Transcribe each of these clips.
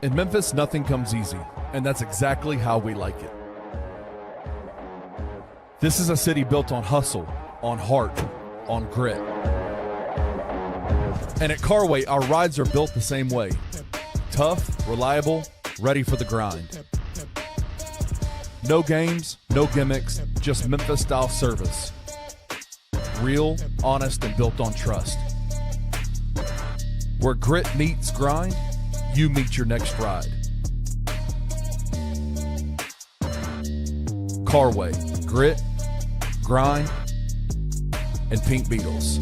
In Memphis, nothing comes easy, and that's exactly how we like it. This is a city built on hustle, on heart, on grit. And at Carway, our rides are built the same way. Tough, reliable, ready for the grind. No games, no gimmicks, just Memphis-style service. Real, honest, and built on trust. Where grit meets grind, you meet your next ride. Carway, grit, grind, and Pink Beetles.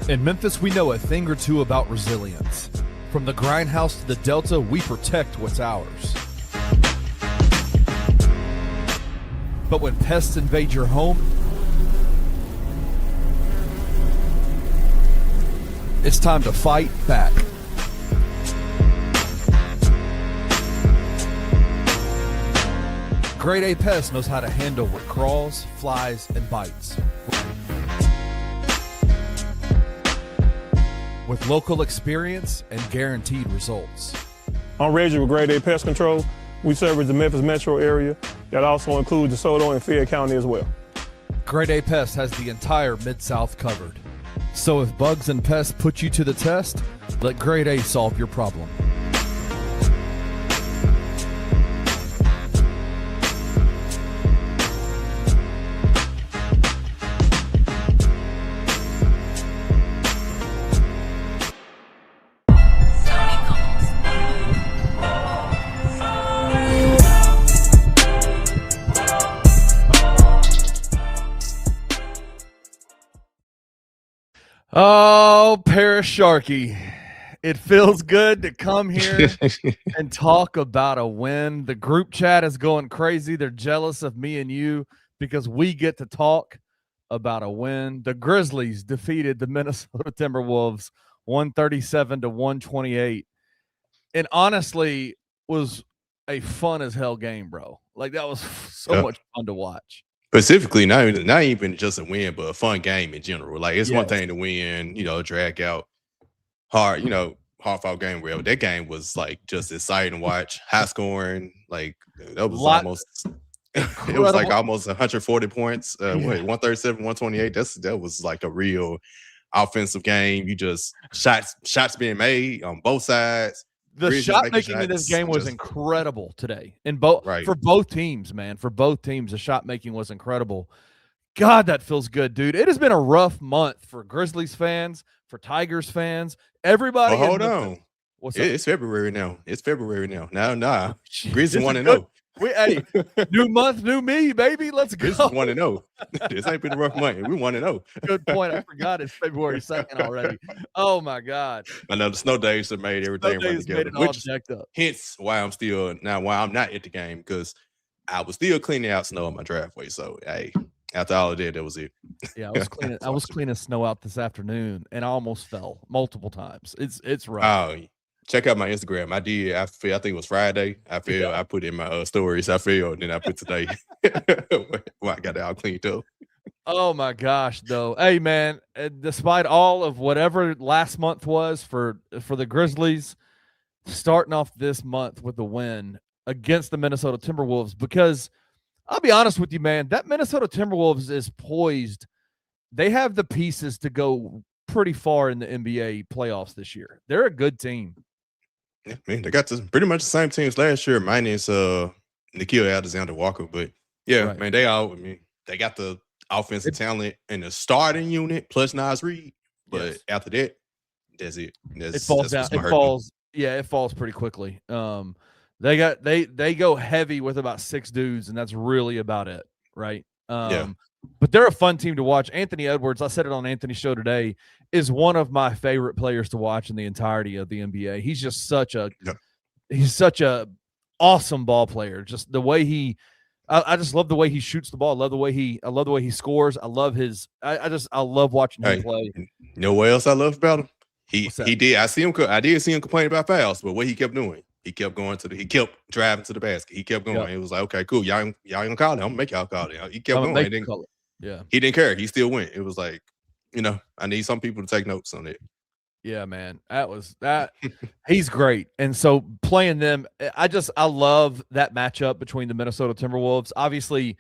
In Memphis, we know a thing or two about resilience. From the grindhouse to the Delta, we protect what's ours. But when pests invade your home, it's time to fight back. Grade A Pest knows how to handle what crawls, flies, and bites. With local experience and guaranteed results. I'm Reggie with Grade A Pest Control. We service the Memphis metro area. That also includes DeSoto and Fayette County as well. Grade A Pest has the entire Mid-South covered. So if bugs and pests put you to the test, let Grade A solve your problem. Oh, Parish Sharkey. It feels good to come here and talk about a win. The group chat is going crazy. They're jealous of me and you because we get to talk about a win. The Grizzlies defeated the Minnesota Timberwolves 137-128. And honestly, was a fun as hell game, bro. Like, that was so much fun to watch. Specifically, not even just a win, but a fun game in general. Like, it's one thing to win, drag out hard, hard-fought game. Where that game was like just exciting to watch, high scoring. Like, that was it was like almost 140 points. 137, 128. That was like a real offensive game. You just shots being made on both sides. The shot making in this game was incredible today. For both teams, man. For both teams, the shot making was incredible. God, that feels good, dude. It has been a rough month for Grizzlies fans, for Tigers fans, everybody. Hold on. What's up? It's February now. Nah. Grizzlies 1-0. Hey, new month, new me, baby. Let's go. This is 1-0. This ain't been a rough month. We 1-0. Good point. I forgot it's February 2nd already. Oh my God. I know the snow days have made everything run together. Jacked up. Hence why I'm not at the game, because I was still cleaning out snow on my driveway. So hey, after all of that was it. Yeah, I was cleaning snow out this afternoon and I almost fell multiple times. It's rough. Oh, check out my Instagram. I think it was Friday. I put in my stories. I fell, and then I put today. Well, I got it all cleaned up. Oh my gosh, though. Hey man, despite all of whatever last month was for the Grizzlies, starting off this month with a win against the Minnesota Timberwolves, because I'll be honest with you, man, that Minnesota Timberwolves is poised. They have the pieces to go pretty far in the NBA playoffs this year. They're a good team. Yeah, man, they got pretty much the same teams last year, minus Nickeil Alexander-Walker. But yeah, right. Man, they got the offensive talent in the starting unit plus Naz Reid. But after that, that's it. It falls down. It falls pretty quickly. They go heavy with about 6 dudes, and that's really about it, right? But they're a fun team to watch. Anthony Edwards, I said it on Anthony's show today, is one of my favorite players to watch in the entirety of the NBA. He's just such a awesome ball player. Just the way I just love the way he shoots the ball. I love the way he scores. I love I love watching him play. You know what else I love about him? I did see him complain about fouls, but what he kept doing, He kept going he kept driving to the basket. He kept going. It was like, okay, cool. Y'all ain't gonna call it. I'm gonna make y'all call it. He kept going. He didn't care. He still went. It was like, I need some people to take notes on it. Yeah, man. That he's great. And so playing them, I love that matchup between the Minnesota Timberwolves. Obviously,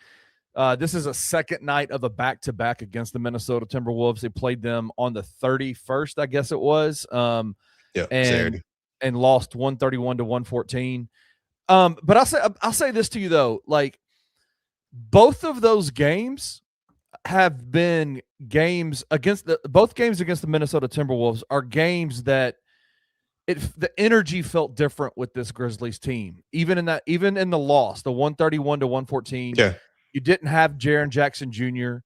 this is a second night of a back-to-back against the Minnesota Timberwolves. They played them on the 31st, I guess it was. Saturday. And lost 131-114. But I'll say this to you though, like both of those games have been games against both games against the Minnesota Timberwolves are games that the energy felt different with this Grizzlies team. Even in the loss, the 131-114. Yeah. You didn't have Jaren Jackson Jr.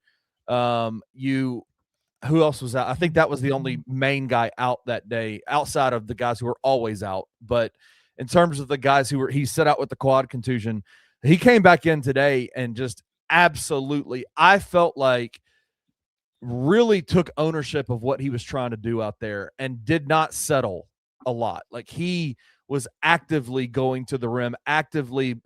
Who else was out? I think that was the only main guy out that day, outside of the guys who were always out. But in terms of the guys he set out with the quad contusion, he came back in today and just absolutely, I felt like really took ownership of what he was trying to do out there and did not settle a lot. Like he was actively going to the rim, actively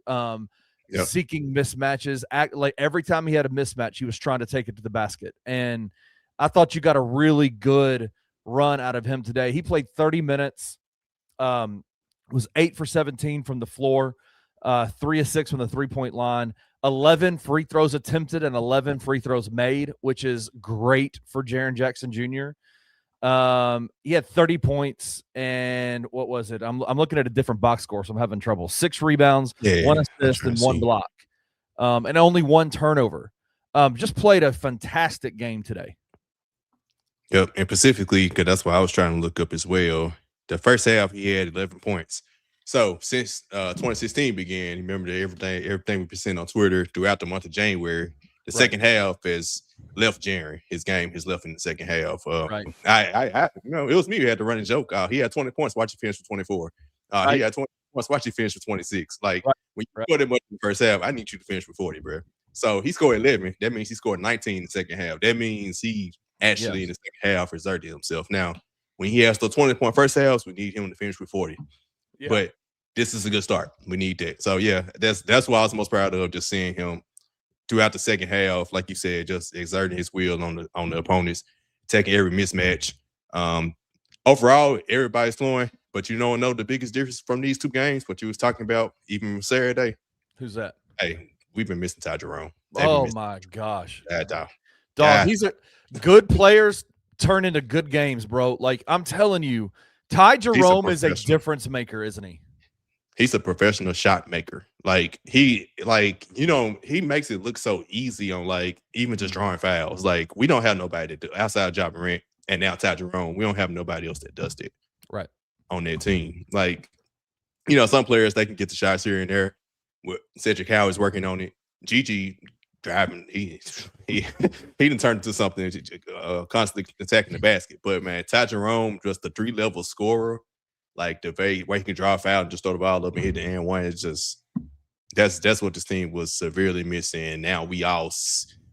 seeking mismatches. Like every time he had a mismatch, he was trying to take it to the basket. And I thought you got a really good run out of him today. He played 30 minutes, was 8 for 17 from the floor, 3 of 6 from the three-point line, 11 free throws attempted and 11 free throws made, which is great for Jaren Jackson Jr. He had 30 points and what was it? I'm looking at a different box score, so I'm having trouble. 6 rebounds, 1 assist, and 1 block, and only 1 turnover. Just played a fantastic game today. Yep, and specifically, because that's what I was trying to look up as well. The first half, he had 11 points. So since 2016 began, remember that everything we present on Twitter throughout the month of January, the second half has left Jaren. His game has left in the second half. Right. It was me who had to run a joke. He had 20 points. Watch you finish for 24. He had 20 points. Watch you finish for 26. Like when you scored that much in the first half, I need you to finish for 40, bro. So he scored 11. That means he scored 19 in the second half. That means he actually in the second half exerted himself. Now, when he has the 20-point first halves, we need him to finish with 40. Yeah. But this is a good start. We need that. So yeah, that's what I was most proud of, just seeing him throughout the second half, like you said, just exerting his will on the opponents, taking every mismatch. Overall, everybody's flowing, but know the biggest difference from these two games, what you was talking about, even Saturday. Who's that? Hey, we've been missing Ty Jerome. Oh my gosh. Dog, these are good players turn into good games, bro. Like I'm telling you, Ty Jerome is a difference maker, isn't he? He's a professional shot maker. Like he makes it look so easy on even just drawing fouls. Like we don't have nobody to do outside Ja Morant and now Ty Jerome. We don't have nobody else that does it. Right. On that team. Like, some players, they can get the shots here and there. Cedric Howard is working on it. Gigi driving, he done turned into something constantly attacking the basket. But man, Ty Jerome, just the 3-level scorer, like the way he can draw a foul and just throw the ball up and hit the and one. It's just that's what this team was severely missing. Now we all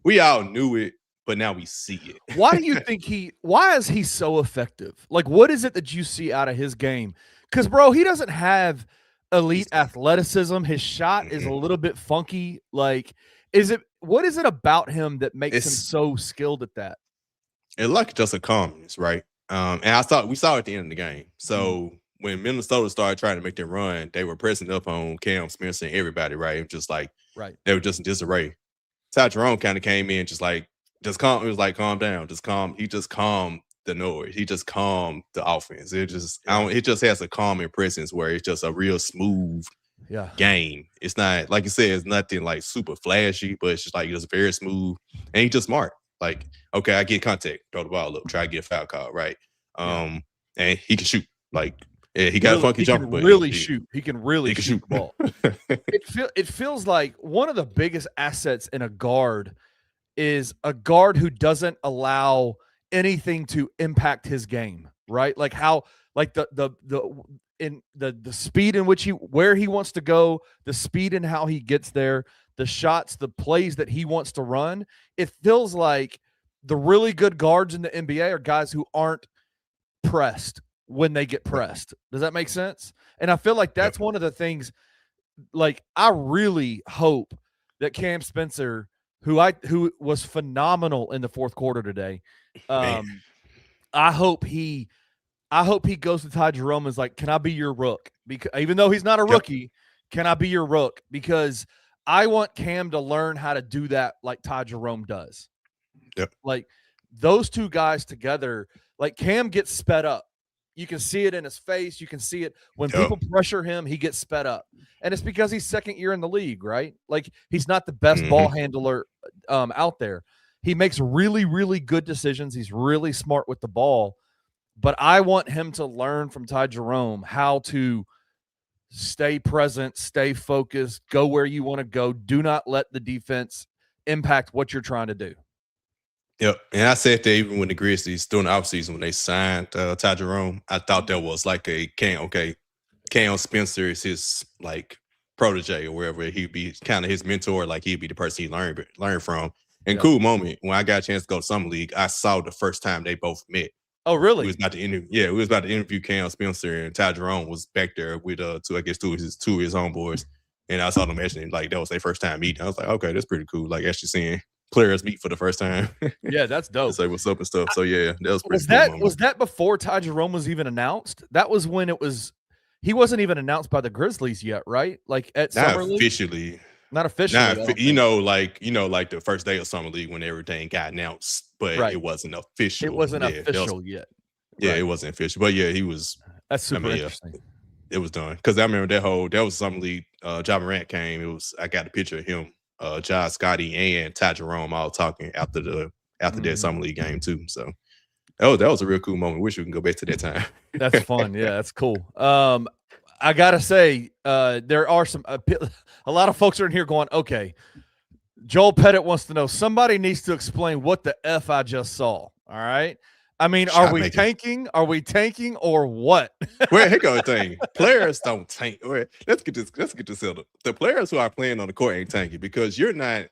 knew it, but now we see it. Why do you think why is he so effective? Like, what is it that you see out of his game? Because, bro, he doesn't have elite athleticism. His shot is a little bit funky. Like, what is it about him that makes him so skilled at that? It's like just a calmness, right? And we saw it at the end of the game. So when Minnesota started trying to make their run, they were pressing up on Cam Smith and everybody, right? Just like they were just in disarray. Ty Jerome kind of came in just calm. It was like, calm down, just calm. He just calmed the noise. He just calmed the offense. It just has a calming presence where it's just a real smooth game. It's not, like you said, it's nothing like super flashy, but it's just like it's very smooth. And he's just smart. Like, okay, I get contact, throw the ball up, try to get a foul call, right? And he can shoot. Like, he got a funky jumper, but he can really shoot the ball. It feels like one of the biggest assets in a guard is a guard who doesn't allow anything to impact his game, right? Like how, like the speed in which where he wants to go, the speed in how he gets there, the shots, the plays that he wants to run. It feels like the really good guards in the NBA are guys who aren't pressed when they get pressed. Does that make sense? And I feel like that's one of the things, like, I really hope that Cam Spencer, who was phenomenal in the fourth quarter today, I hope he goes to Ty Jerome and is like, can I be your rook? Because even though he's not a rookie, can I be your rook? Because I want Cam to learn how to do that like Ty Jerome does. Like those two guys together, like Cam gets sped up. You can see it in his face. You can see it when people pressure him, he gets sped up. And it's because he's second year in the league, right? Like he's not the best ball handler out there. He makes really, really good decisions. He's really smart with the ball. But I want him to learn from Ty Jerome how to stay present, stay focused, go where you want to go. Do not let the defense impact what you're trying to do. Yep. And I said that even when the Grizzlies during the offseason, when they signed Ty Jerome, I thought that was like a Cam Spencer is his like protege or wherever. He'd be kind of his mentor, like he'd be the person he learned from. And cool moment, when I got a chance to go to Summer League, I saw the first time they both met. Oh, really? We was about to interview Cam Spencer, and Ty Jerome was back there with two of his homeboys. And I saw them mentioning like that was their first time meeting. I was like, okay, that's pretty cool. Like actually seeing players meet for the first time. Yeah, that's dope. Say what's up and stuff. So yeah, that was pretty cool. Was that before Ty Jerome was even announced? That was when he wasn't even announced by the Grizzlies yet, right? Like at Summer League? Not officially. Like the first day of Summer League when everything got announced, but it wasn't official. It wasn't official yet. Yeah, it wasn't official. But yeah, he was. That's super interesting. It was done. Because I remember that was Summer League. Ja Morant came. I got a picture of him, Josh Scotty, and Ty Jerome all talking after that Summer League game too. So that was a real cool moment. Wish we can go back to that time. That's fun. Yeah, that's cool. I gotta say, there are a lot of folks are in here going, okay, Joel Pettit wants to know, somebody needs to explain what the F I just saw. All right. I mean, are we tanking? Are we tanking or what? Well, here goes the thing. Players don't tank. Let's get this settled. The players who are playing on the court ain't tanking because they're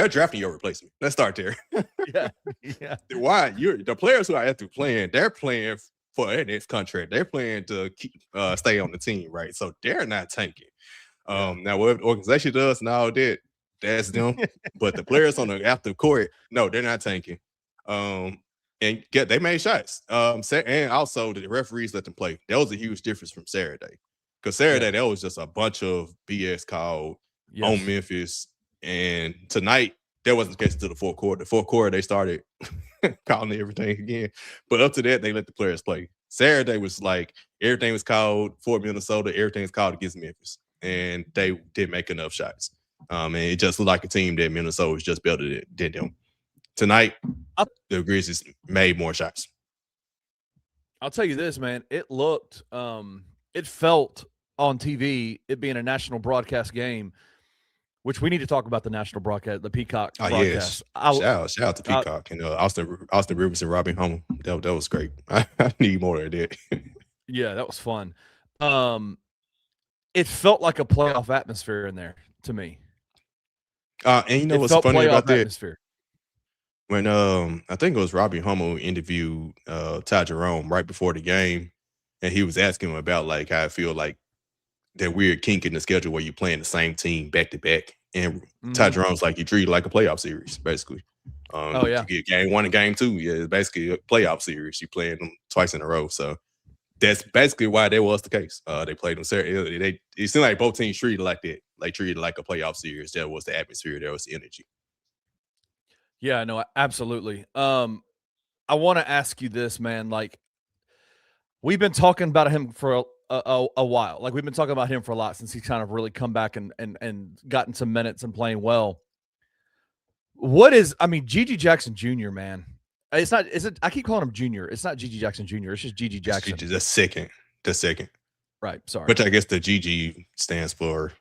drafting your replacement. Let's start there. Yeah. Why? The players who are actually playing, they're playing for their next contract. They're playing to stay on the team, right? So they're not tanking. Now what the organization does and all that, that's them. But the players on the after court, no, they're not tanking. And they made shots. And also the referees let them play. That was a huge difference from Saturday. Because Saturday, that was just a bunch of BS called on Memphis. And tonight, that wasn't the case until the fourth quarter. The fourth quarter, they started calling everything again. But up to that, they let the players play. Saturday was like everything was called for Minnesota. Everything was called against Memphis. And they didn't make enough shots. And it just looked like a team that Minnesota was just better than them. Tonight, the Grizzlies made more shots. I'll tell you this, man. It looked, it felt on TV, it being a national broadcast game, which we need to talk about the national broadcast, the Peacock broadcast. Yes. Shout out to Peacock and Austin Rivers and Robbie Hummel. That was great. I need more of that. Yeah, that was fun. It felt like a playoff atmosphere in there to me. And you know what's funny about that? Atmosphere. When I think it was Robbie Hummel interviewed Ty Jerome right before the game, and he was asking him about like how I feel like that weird kink in the schedule where you playing the same team back to back, and Ty Jerome's like you treat it like a playoff series basically. You get game 1 and game 2, yeah, it's basically a playoff series. You playing them twice in a row, so that's basically why that was the case. They played them. It seemed like both teams treated like that, like treated like a playoff series. That was the atmosphere. There was the energy. Yeah, no, absolutely. I want to ask you this, man. Like, we've been talking about him for a while. Like, we've been talking about him for a lot since he's kind of really come back and gotten some minutes and playing well. Gigi Jackson Jr., man. It's not, is it? I keep calling him Junior. It's not Gigi Jackson Jr. It's just Gigi Jackson. The second. Right, sorry. Which I guess the Gigi stands for.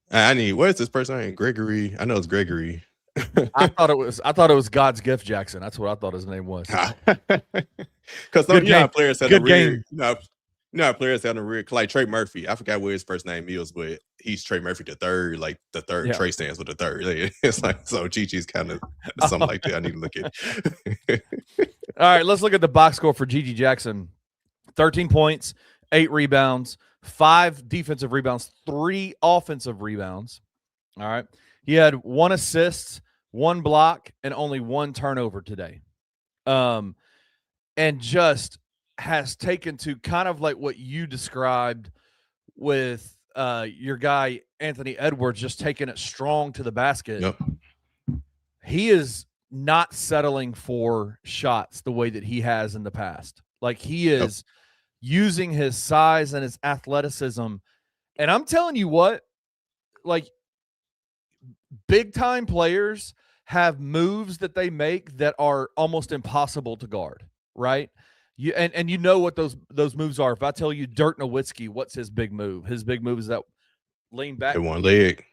What is this person name? Gregory. I know it's Gregory. I thought it was God's gift Jackson. That's what I thought his name was. Because some players have players have a weird, like Trey Murphy. I forgot what his first name is, but he's Trey Murphy the third. Like the third, Trey stands with the third. It's like so. Gigi's kind of something like that. I need to look at. All right, let's look at the box score for Gigi Jackson. 13 points, 8 rebounds, 5 defensive rebounds, 3 offensive rebounds. All right. He had 1 assist, 1 block, and only 1 turnover today. And just has taken to kind of like what you described with your guy Anthony Edwards, just taking it strong to the basket. Yep. He is not settling for shots the way that he has in the past. Like he is using his size and his athleticism. And I'm telling you what, like big time players have moves that they make that are almost impossible to guard, right? And you know what those moves are. If I tell you Dirk Nowitzki, what's his big move? His big move is that lean back, one leg,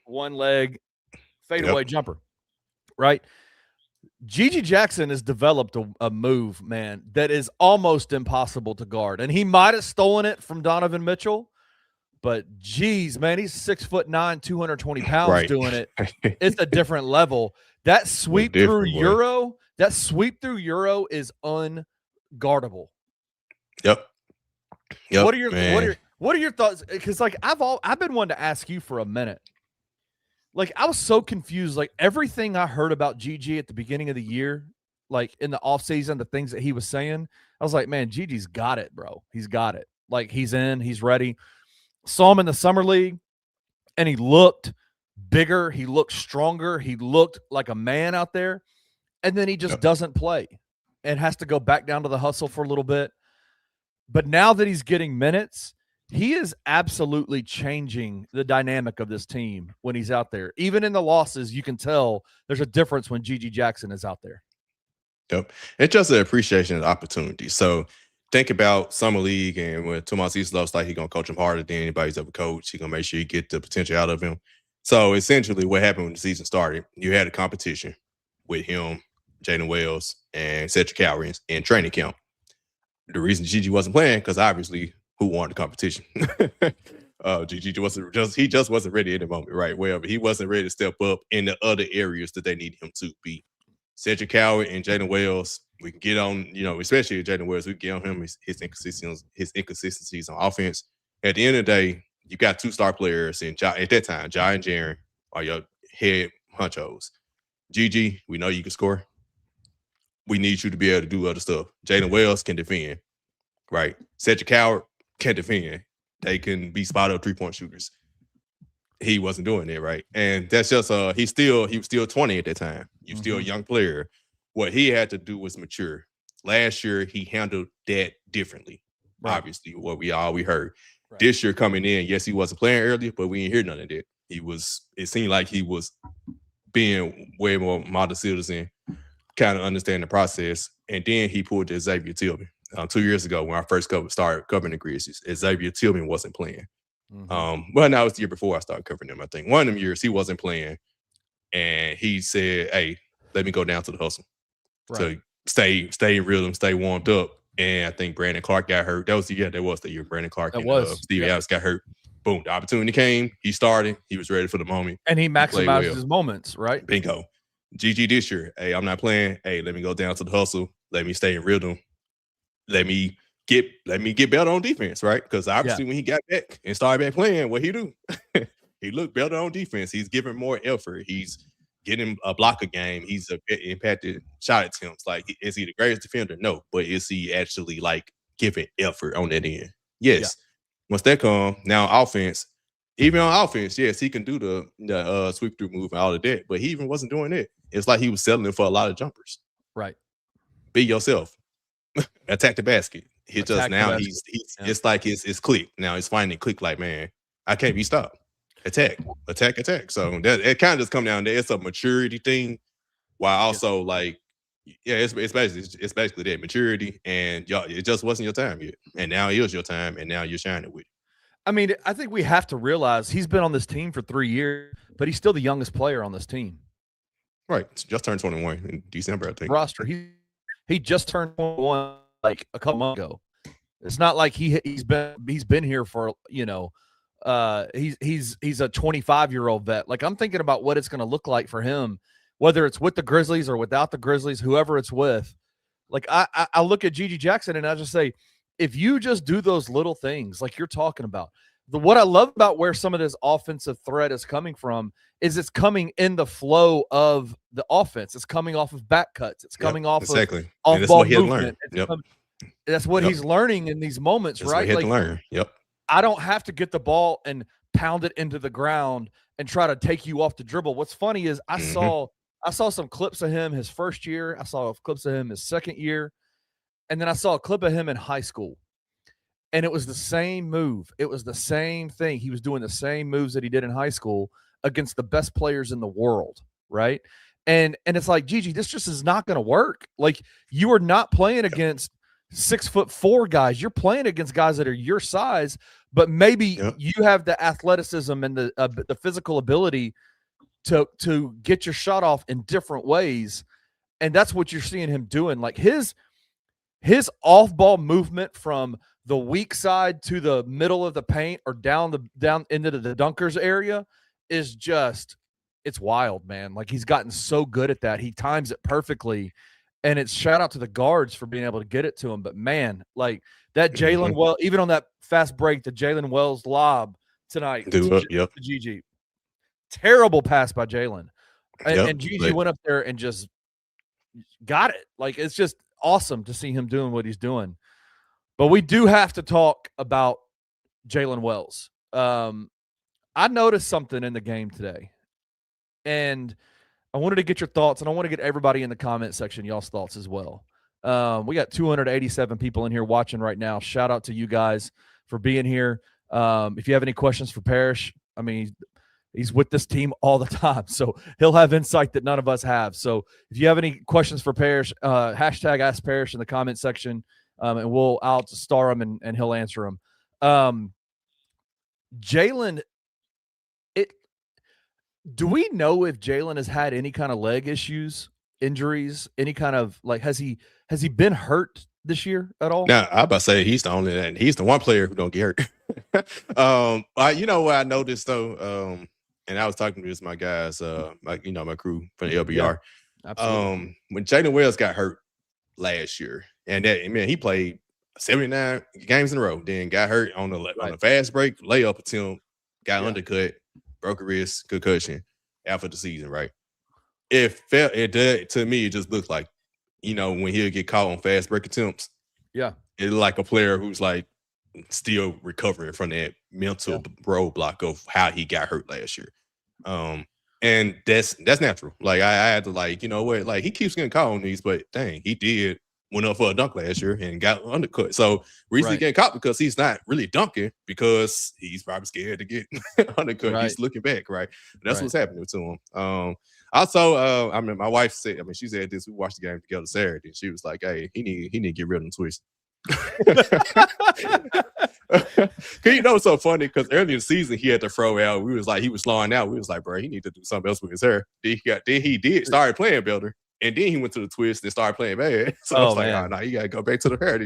fadeaway jumper, right? Gigi Jackson has developed a move, man, that is almost impossible to guard. And he might have stolen it from Donovan Mitchell, but geez, man, he's 6'9", 220 pounds doing it. It's a different level. That sweep through Euro is unguardable. Yep. What are your thoughts? Because like I've been wanting to ask you for a minute. Like I was so confused. Like everything I heard about Gigi at the beginning of the year, like in the offseason, the things that he was saying, I was like, man, Gigi's got it, bro. He's got it. Like he's in, he's ready. Saw him in the summer league, and he looked bigger. He looked stronger. He looked like a man out there. And then he just doesn't play and has to go back down to the hustle for a little bit. But now that he's getting minutes, he is absolutely changing the dynamic of this team when he's out there. Even in the losses, you can tell there's a difference when Gigi Jackson is out there. Yep. It's just an appreciation of the opportunity. So think about Summer League, and when Tomas Islov's like he's going to coach him harder than anybody's ever coached. He's going to make sure you get the potential out of him. So essentially what happened when the season started, you had a competition with him, Jalen Wells, and Cedric Cowrie in training camp. The reason Gigi wasn't playing, because obviously who won the competition? Gigi just wasn't ready at the moment, right? Well, he wasn't ready to step up in the other areas that they needed him to be. Cedric Cowrie and Jalen Wells, we can get on, especially Jalen Wells, we can get on him, his inconsistencies on offense. At the end of the day, you got 2 star players at that time, Ty and Jaren are your head honchos. Gigi, we know you can score. We need you to be able to do other stuff. Jalen Wells can defend, right? Cedric Cowrie can defend. They can be spot up 3-point shooters. He wasn't doing it, right? And that's just he was still 20 at that time. You're still a young player. What he had to do was mature. Last year he handled that differently. Right. Obviously, what we heard. Right. This year coming in, yes, he wasn't playing earlier, but we didn't hear none of that. It seemed like he was being way more model citizen, kind of understand the process. And then he pulled the Xavier Tillman 2 years ago when I first started covering the Grizzlies. Xavier Tillman wasn't playing. Well, now it was the year before I started covering him. I think one of them years he wasn't playing, and he said, "Hey, let me go down to the hustle to stay in rhythm, stay warmed up." And I think Brandon Clark got hurt. That was the year Brandon Clark and Steve Adams got hurt. Boom, the opportunity came. He started. He was ready for the moment, and he maximized his moments. Right? Bingo. GG this year. Hey, I'm not playing. Hey, let me go down to the hustle. Let me stay in rhythm. Let me get better on defense, right? Because obviously when he got back and started back playing, what he do? He looked better on defense. He's giving more effort. He's getting a block a game. He's impacted shot attempts. Like, is he the greatest defender? No, but is he actually like giving effort on that end? Yes. Yeah. Once that comes, now offense. Even on offense, yes, he can do the sweep through move and all of that, but he even wasn't doing it. It's like he was settling for a lot of jumpers. Right. Be yourself. Attack the basket. It's like it's click. Now it's finally click like, man, I can't be stopped. Attack. So it kind of just come down there. It's a maturity thing, while also it's basically that maturity, and y'all, it just wasn't your time yet. And now it is your time, and now you're shining with it. I mean, I think we have to realize he's been on this team for 3 years, but he's still the youngest player on this team. Right. Just turned 21 in December, I think. Roster. He just turned 21 like a couple months ago. It's not like he's been here for, he's a 25-year-old vet. Like, I'm thinking about what it's going to look like for him, whether it's with the Grizzlies or without the Grizzlies, whoever it's with. Like, I look at Gigi Jackson and I just say, if you just do those little things like you're talking about, what I love about where some of this offensive threat is coming from is it's coming in the flow of the offense. It's coming off of back cuts. It's coming off of off-ball movement. That's what he's learning in these moments, right? He had to learn. I don't have to get the ball and pound it into the ground and try to take you off the dribble. What's funny is I saw some clips of him his first year. I saw clips of him his second year. And then I saw a clip of him in high school. And it was the same move. It was the same thing. He was doing the same moves that he did in high school against the best players in the world, right? And it's like, Gigi, this just is not going to work. Like, you are not playing against 6'4" guys. You're playing against guys that are your size, but maybe you have the athleticism and the physical ability to get your shot off in different ways. And that's what you're seeing him doing. Like his off-ball movement from the weak side to the middle of the paint or down into the dunkers area is just, it's wild, man. Like, he's gotten so good at that. He times it perfectly. And it's shout out to the guards for being able to get it to him. But man, like that Jalen Wells, even on that fast break, the Jalen Wells lob tonight to Gigi. Terrible pass by Jalen. And Gigi went up there and just got it. Like, it's just awesome to see him doing what he's doing. But we do have to talk about Jalen Wells. I noticed something in the game today, and I wanted to get your thoughts, and I want to get everybody in the comment section y'all's thoughts as well. We got 287 people in here watching right now. Shout out to you guys for being here. If you have any questions for Parish, I mean, he's with this team all the time, so he'll have insight that none of us have. So if you have any questions for Parish, hashtag Ask Parish in the comment section, and I'll star him and he'll answer them. Jalen, do we know if Jalen has had any kind of leg issues, injuries, any kind of, like, has he been hurt this year at all? Now, I'm about to say he's the one player who don't get hurt. You know what I noticed though, and I was talking to my guys, my crew from the LBR. Yeah, when Jalen Wells got hurt last year, and he played 79 games in a row, then got hurt on the fast break layup attempt, got undercut, broke a wrist, concussion after the season, right? To me, it just looked like, when he'll get caught on fast break attempts. Yeah. It's like a player who's like still recovering from that mental roadblock of how he got hurt last year. And that's natural. Like, I had to, like, like, he keeps getting caught on these, but dang, he went up for a dunk last year and got undercut. So recently getting caught because he's not really dunking because he's probably scared to get undercut. He's looking back, right? That's what's happening to him. Also, my wife said, she said this, we watched the game together Saturday, and she was like, hey, he need to get rid of them twists. It's so funny because early in the season he had to throw out. He was slowing out. We was like, bro, he need to do something else with his hair. Then he started playing better. And then he went to the twist and started playing bad. So I was like, oh, no, you got to go back to the hair.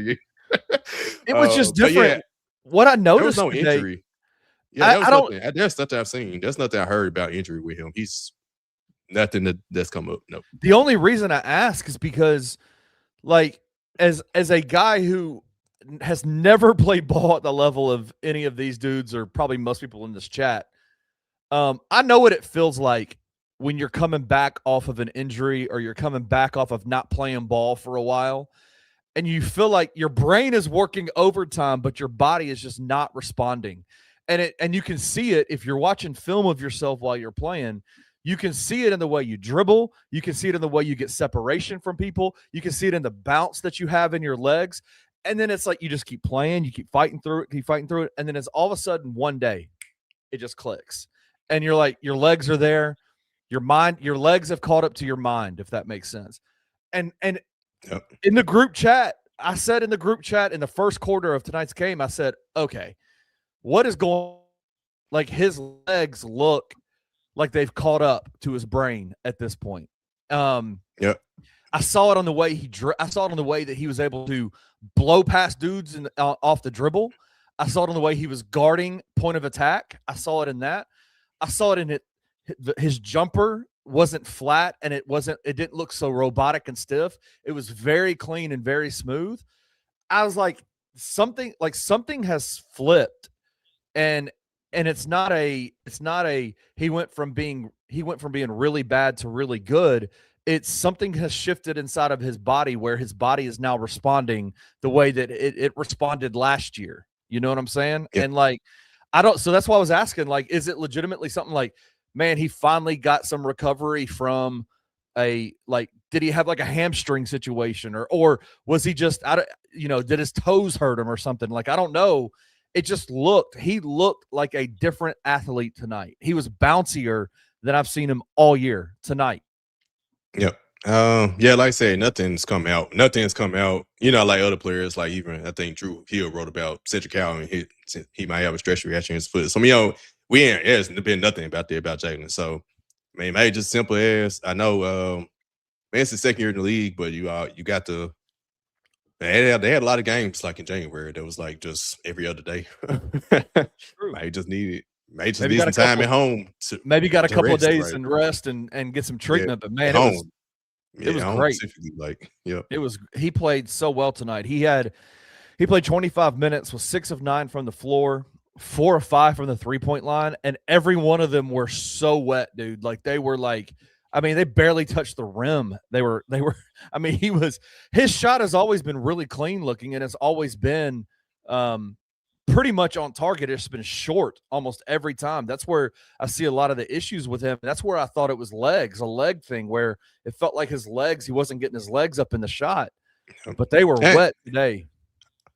It was just different. What I noticed there was no injury. Yeah, there's nothing I've seen. There's nothing I heard about injury with him. He's nothing that's come up. No. The only reason I ask is because, like, as a guy who has never played ball at the level of any of these dudes, or probably most people in this chat, I know what it feels like when you're coming back off of an injury or you're coming back off of not playing ball for a while, and you feel like your brain is working overtime, but your body is just not responding. And you can see it if you're watching film of yourself while you're playing. You can see it in the way you dribble. You can see it in the way you get separation from people. You can see it in the bounce that you have in your legs. And then it's like you just keep playing. You keep fighting through it. And then it's all of a sudden one day it just clicks. And you're like, your legs are there. Your legs have caught up to your mind, if that makes sense. And in the group chat, I said in the first quarter of tonight's game, I said, okay, what is going, like, his legs look like they've caught up to his brain at this point. I saw it on the way I saw it on the way that he was able to blow past dudes off the dribble. I saw it on the way he was guarding point of attack. I saw it in that. I saw it in his jumper wasn't flat, and it didn't look so robotic and stiff. It was very clean and very smooth. I was like, something has flipped, and it's not a he went from being really bad to really good. It's something has shifted inside of his body where his body is now responding the way that it responded last year. You know what I'm saying? Yeah. And so that's why I was asking, is it legitimately something like, man, he finally got some recovery from did he have like a hamstring situation or was he just did his toes hurt him or something? I don't know. He looked like a different athlete tonight. He was bouncier than I've seen him all year tonight. Yep. Like I said, nothing's come out. Like other players, like even I think Drew Hill wrote about Cedric Cal and he might have a stress reaction in his foot. So there's been nothing about Jalen. So maybe just simple as I know it's the second year in the league, but you got to they had a lot of games like in January that was like just every other day. Might just need some time at home. Maybe got a couple of days and rest and get some treatment. But man, it was great. He played so well tonight. He played 25 minutes, was 6 of 9 from the floor, 4 of 5 from the 3-point line, and every one of them were so wet, dude. They were they barely touched the rim. His shot has always been really clean looking, and it's always been pretty much on target. It's been short almost every time. That's where I see a lot of the issues with him. That's where I thought it was a leg thing, where it felt like he wasn't getting his legs up in the shot, but they were wet today.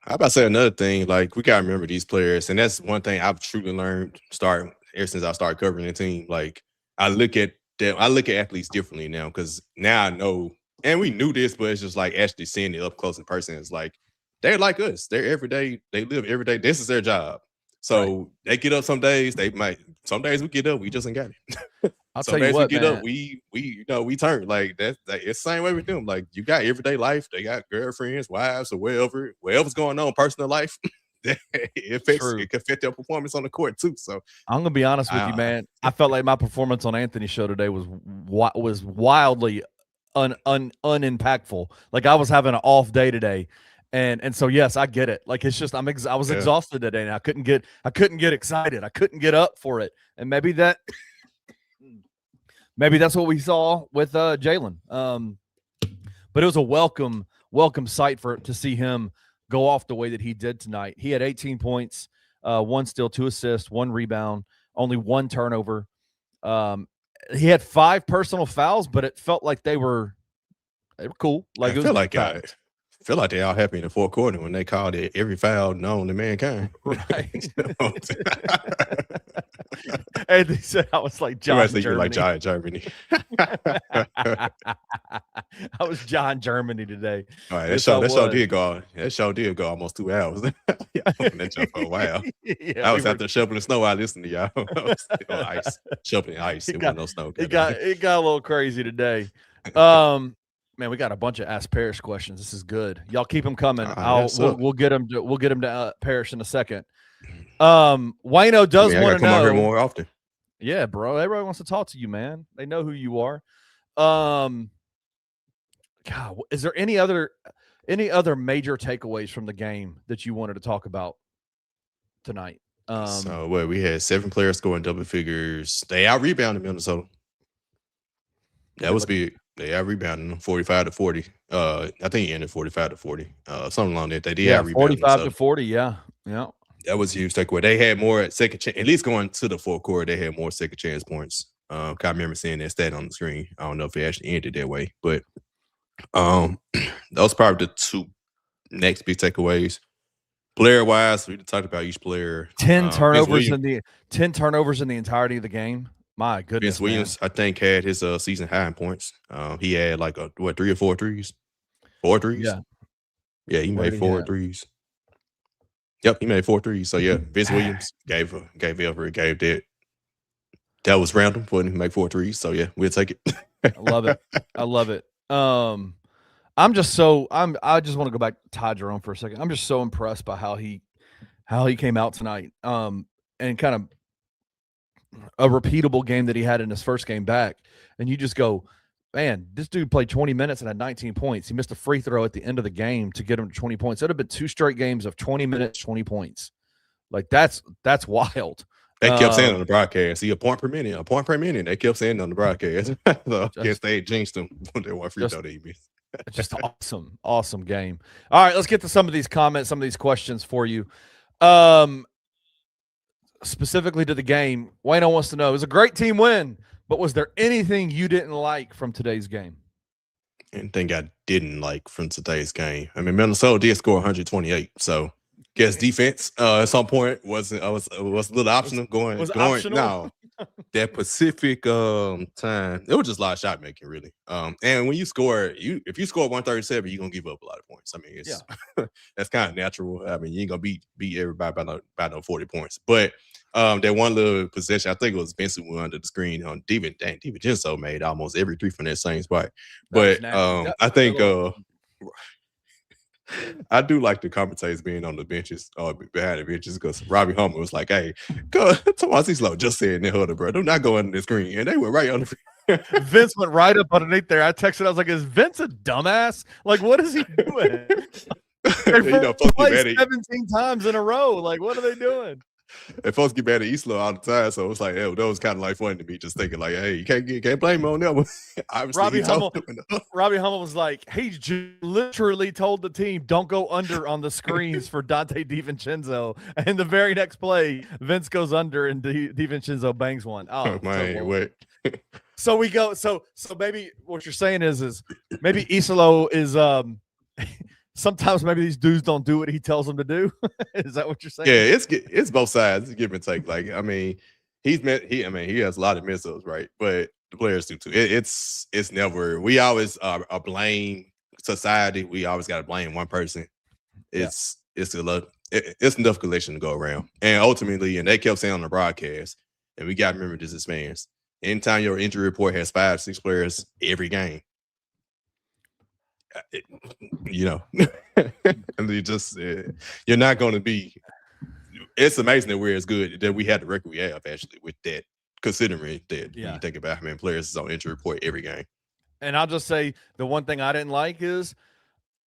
How about say another thing? Like, we gotta remember these players, and that's one thing I've truly learned ever since I started covering the team. Like, I look at athletes differently now because now I know, and we knew this, but it's just like actually seeing it up close in person. It's like they're like us. They're every day. They live every day. This is their job. So They get up some days. Some days we get up, we just ain't got it. I'll tell you what, we get up, we turn like that. It's the same way with them. Like, you got everyday life. They got girlfriends, wives, or whatever's going on, personal life. It can affect their performance on the court too. So I'm gonna be honest with you, man. I felt like my performance on Anthony's show today was wildly unimpactful. Like, I was having an off day today. And so yes, I get it. Like, it's just I was exhausted today, and I couldn't get excited. I couldn't get up for it. And maybe that's what we saw with Jalen. But it was a welcome sight to see him go off the way that he did tonight. He had 18 points, 1 steal, 2 assists, 1 rebound, only 1 turnover. He had 5 personal fouls, but it felt like they were cool. Like, I feel like they all happy in the fourth quarter when they called it every foul known to mankind. Right. And they said I was like John Germany. Like Giant Germany. I was John Germany today. All right, that show did go almost 2 hours. That show for a while. I was out there shoveling snow. I listened to y'all. Ice, shoveling ice. It got no snow. It got a little crazy today. Man, we got a bunch of Ask Parish questions. This is good. Y'all keep them coming. We'll get them to Parish in a second. Wayno does want to know. Come out here more often. Yeah, bro. Everybody wants to talk to you, man. They know who you are. God, is there any other major takeaways from the game that you wanted to talk about tonight? We had 7 players scoring double figures. They out rebounded Minnesota. That was big. They out rebounding 45-40. I think he ended 45-40. Something along that. They did out rebounding 45-40. Yeah. That was a huge takeaway. They had more second chance, at least going to the fourth quarter. They had more second chance points. I remember seeing that stat on the screen. I don't know if it actually ended that way, but those probably the 2 next big takeaways. Player wise, we talked about each player. 10 turnovers in the entirety of the game. My goodness, Vince Williams, I think, had his season high in points. He had 3 or 4 threes? 4 threes? Yeah, he made 4 threes. Yep, he made 4 threes. So yeah, Vince Williams gave that. That was random for him to make 4 threes. So yeah, we'll take it. I love it. I just want to go back to Ty Jerome for a second. I'm just so impressed by how he came out tonight. And kind of a repeatable game that he had in his first game back. And you just go, man, this dude played 20 minutes and had 19 points. He missed a free throw at the end of the game to get him to 20 points. It would have been 2 straight games of 20 minutes, 20 points. Like that's wild. They kept saying on the broadcast, see a point per minute. They kept saying on the broadcast. So I guess they jinxed them when they won free throw they missed. Just awesome game. All right, let's get to some of these comments, some of these questions for you. Specifically to the game, Wayno wants to know, it was a great team win, but was there anything you didn't like from today's game? Anything I didn't like from today's game? I mean, Minnesota did score 128, so guess defense at some point was a little optional going. No, that Pacific time, it was just a lot of shot making, really. And when you score, if you score 137, you're gonna give up a lot of points. I mean, it's that's kind of natural. I mean, you ain't gonna beat everybody by no 40 points. But that one little possession, I think it was Vincent went under the screen on DiVincenzo made almost every three from that same spot. But I think I do like the commentators being on the benches or behind the benches because Robbie Hummer was like, "Hey, go, Tomasi Slow just said in the bro. Do not go under the screen." And they went right on the Vince went right up underneath there. I texted, I was like, "Is Vince a dumbass? Like, what is he doing?" They played 17 times in a row. Like, what are they doing? And folks get mad at Islo all the time, so it's like, that was kind of like funny to me, just thinking like, hey, you can't blame him on that one. Robbie Hummel was like, he literally told the team, don't go under on the screens for Dante DiVincenzo. And the very next play, Vince goes under and DiVincenzo bangs one. Oh man, wait. So we go. So maybe what you're saying is maybe Islo is sometimes maybe these dudes don't do what he tells them to do. Is that what you're saying? Yeah, it's both sides. It's give and take. Like, I mean, he has a lot of missiles, right? But the players do too. It's never. We always are blame society. We always got to blame one person. It's enough collection to go around, and ultimately, and they kept saying on the broadcast, and we got to remember this as fans. Anytime your injury report has 5-6 players every game. And you just you're not going to be. It's amazing that we're as good that we had the record we have actually with that, considering that when you think about how many players is on injury report every game. And I'll just say the one thing I didn't like is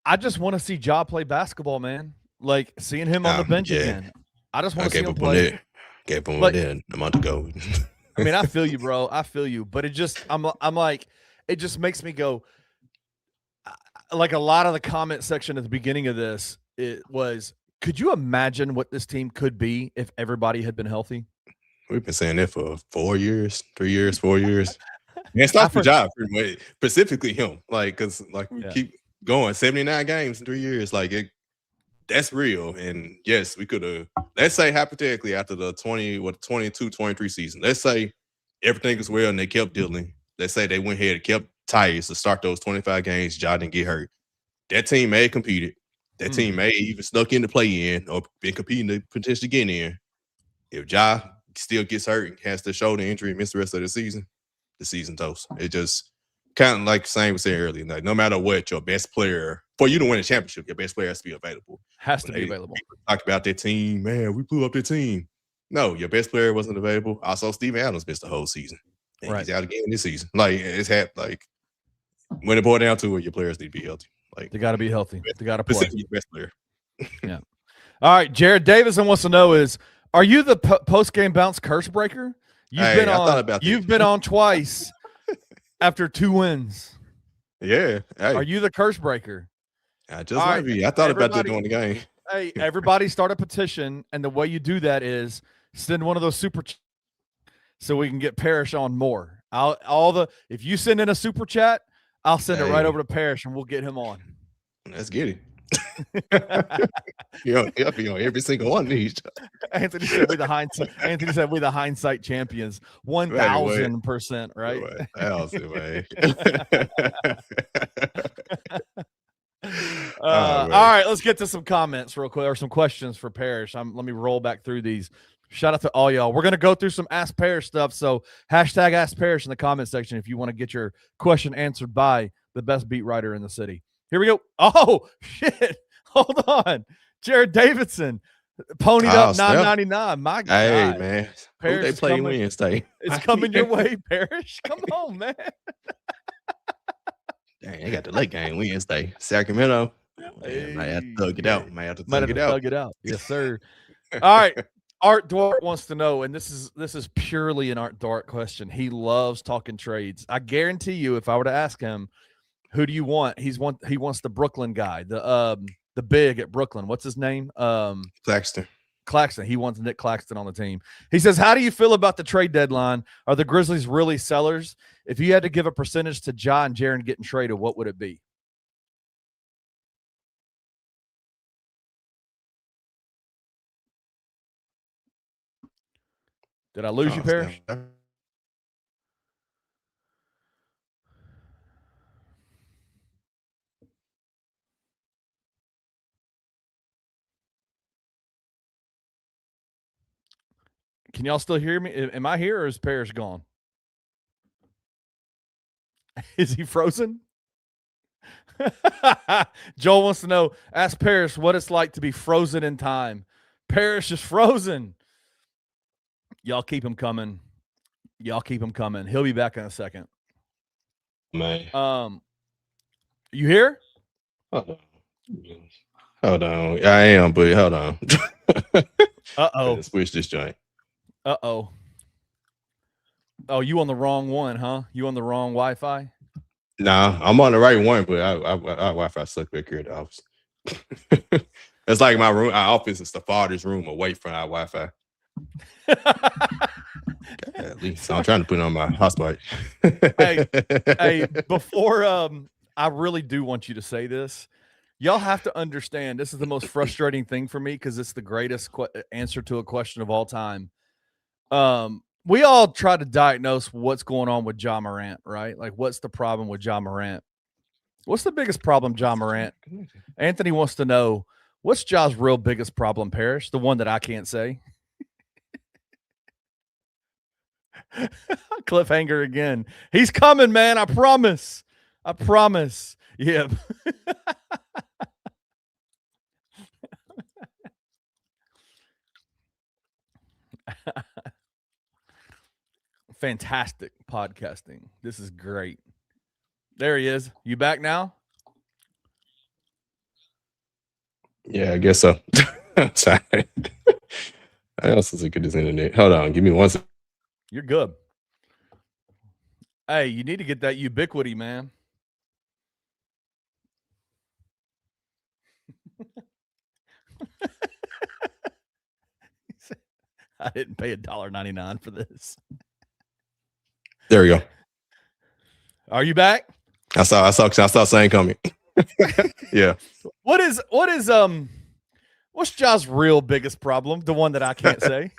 I just want to see Ja play basketball, man. Like seeing him on the bench again. I just want to see him play. Gave him one a month ago. I mean, I feel you, bro. I feel you, but it just I'm like it just makes me go. Like a lot of the comment section at the beginning of this, it was, could you imagine what this team could be if everybody had been healthy? We've been saying that for 4 years, 3 years, 4 years. Man, stop the job pretty much. Specifically him. Like, because we keep going 79 games in 3 years. Like that's real. And yes, we could have, let's say hypothetically after the 22-23 season, let's say everything was well and they kept dealing. Let's say they went ahead and kept ties to start those 25 games. Ja didn't get hurt. That team may have competed. That team may even snuck in to play in or been competing to potentially get in. If Ja still gets hurt and has the shoulder injury and miss the rest of the season toast. It just kind of like Sam was saying earlier, like no matter what, your best player, for you to win a championship, your best player has to be available. Available. Talk about that team, man, we blew up their team. No, your best player wasn't available. Also, Steven Adams missed the whole season. And he's out again this season. Like when it boils down to it, your players need to be healthy. Like they got to be healthy. They got to play. Best player. Yeah. All right. Jared Davison wants to know are you the post game bounce curse breaker? You've been on twice after 2 wins. Yeah. Hey. Are you the curse breaker? I just might be. I thought about that during the game. Hey, everybody start a petition, and the way you do that is send one of those super chats so we can get Parish on more. If you send in a super chat, I'll send it right over to Parish and we'll get him on. Let's get it. He'll be on every single one of these. Anthony said we're the hindsight champions. 1,000%, right? 1,000, man. All right, let's get to some comments real quick or some questions for Parish. Let me roll back through these. Shout out to all y'all. We're going to go through some Ask Parish stuff. So hashtag Ask Parish in the comment section if you want to get your question answered by the best beat writer in the city. Here we go. Oh, shit. Hold on. Jared Davidson ponied up $9.99. My God. Hey, man. Parish they play Wednesday. It's coming your way, Parish. Come on, man. Dang, they got the late game Wednesday. Sacramento. Man, might have to thug it out. Might have to thug it out. Yes, sir. All right. Art Dart wants to know, and this is purely an Art Dart question. He loves talking trades. I guarantee you, if I were to ask him, who do you want? He wants the Brooklyn guy, the big at Brooklyn. What's his name? Claxton. He wants Nick Claxton on the team. He says, how do you feel about the trade deadline? Are the Grizzlies really sellers? If you had to give a percentage to Ja and Jaren getting traded, what would it be? Did I lose you, Parish? Can y'all still hear me? Am I here or is Parish gone? Is he frozen? Joel wants to know, ask Parish what it's like to be frozen in time. Parish is frozen. Y'all keep him coming. Y'all keep him coming. He'll be back in a second. Man. You here? Hold on. I am, but hold on. Uh-oh. Switch this joint. Uh-oh. Oh, you on the wrong one, huh? You on the wrong Wi-Fi? Nah, I'm on the right one, but our Wi-Fi sucks back here at the office. It's like my room. Our office is the farthest room away from our Wi-Fi. So I'm trying to put it on my hotspot. hey, before I really do want you to say this. Y'all have to understand this is the most frustrating thing for me because it's the greatest answer to a question of all time. We all try to diagnose what's going on with Ja Morant, right? Like, what's the problem with Ja Morant? What's the biggest problem, Ja Morant? Anthony wants to know, what's Ja's real biggest problem, Parish? The one that I can't say. Cliffhanger again. He's coming, man. I promise. I promise. Yeah. Fantastic podcasting. This is great. There he is. You back now? Yeah, I guess so. Sorry. I also look at this internet. Hold on. Give me 1 second. You're good. Hey, you need to get that ubiquity, man. I didn't pay $1.99 for this. There we go. Are you back? I saw saying coming. Yeah. What's Ja's real biggest problem? The one that I can't say.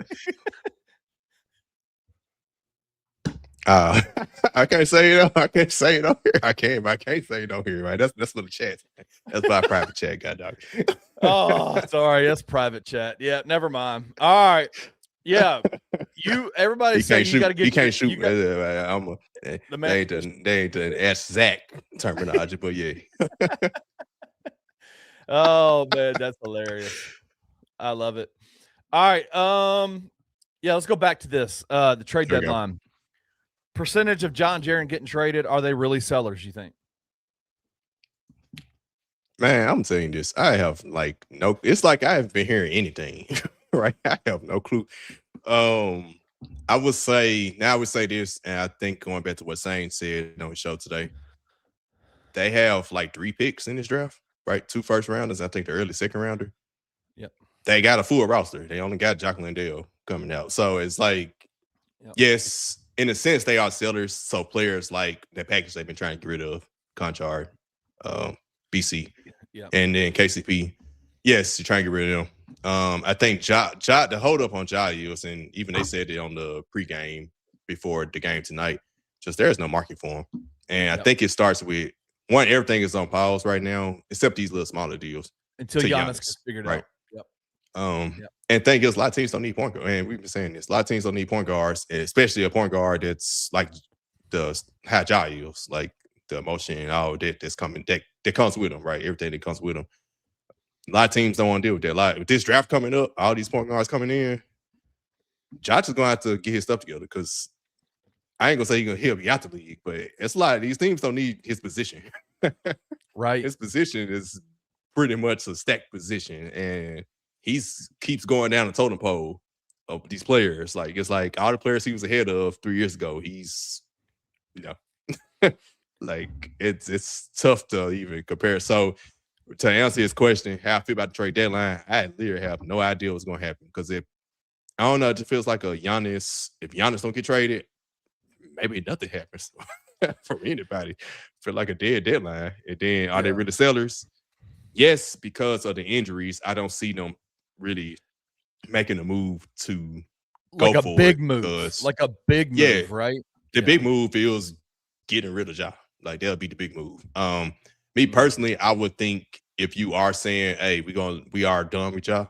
I can't say it. I can't say it on here. I can't say it on here. Right? That's little chat. That's my private chat, god dog. Oh, sorry. That's private chat. Yeah, never mind. All right. Yeah, everybody's saying you got to get. You can't shoot. They ain't the ask Zach terminology, but yeah. Oh man, that's hilarious. I love it. All right. Yeah, let's go back to this. The trade deadline. Percentage of Ja and Jaren getting traded. Are they really sellers, you think? Man, I'm saying this. I have no. It's like I haven't been hearing anything. Right? I have no clue. I would say this, and I think going back to what Sane said on his show today, they have 3 picks in this draft, right? 2 first rounders. I think the early second rounder. Yep. They got a full roster. They only got Jacqueline Dale coming out. So it's yes, in a sense, they are sellers. So players like that package they've been trying to get rid of, Conchard, BC, and then KCP. Yes, you're trying to get rid of them. I think Ja the hold up on Ja is, and even they said it on the pregame before the game tonight, just there's no market for him. And I think it starts with one, everything is on pause right now, except these little smaller deals. Until Giannis gets figured out. And thing is, a lot of teams don't need point guards. And we've been saying this. A lot of teams don't need point guards, especially a point guard that's like the how Ja is, like the emotion and all that's coming that comes with them, right? Everything that comes with them. A lot of teams don't want to deal with that. With this draft coming up, all these point guards coming in, Josh is gonna have to get his stuff together because I ain't gonna say he'll be out the league, but it's a lot of these teams don't need his position. Right. His position is pretty much a stacked position, and keeps going down the totem pole of these players. Like it's like all the players he was ahead of 3 years ago. He's like it's tough to even compare. So to answer his question, how I feel about the trade deadline, I literally have no idea what's going to happen because I don't know, it just feels like a Giannis. If Giannis don't get traded, maybe nothing happens for anybody. Feel like a dead deadline. And then are they really sellers? Yes, because of the injuries, I don't see them really making a move to like go a for big it move, like a big move, right? The big move is getting rid of Ja. Like that'll be the big move. Me personally, I would think if you are saying, "Hey, we are done with Ja,"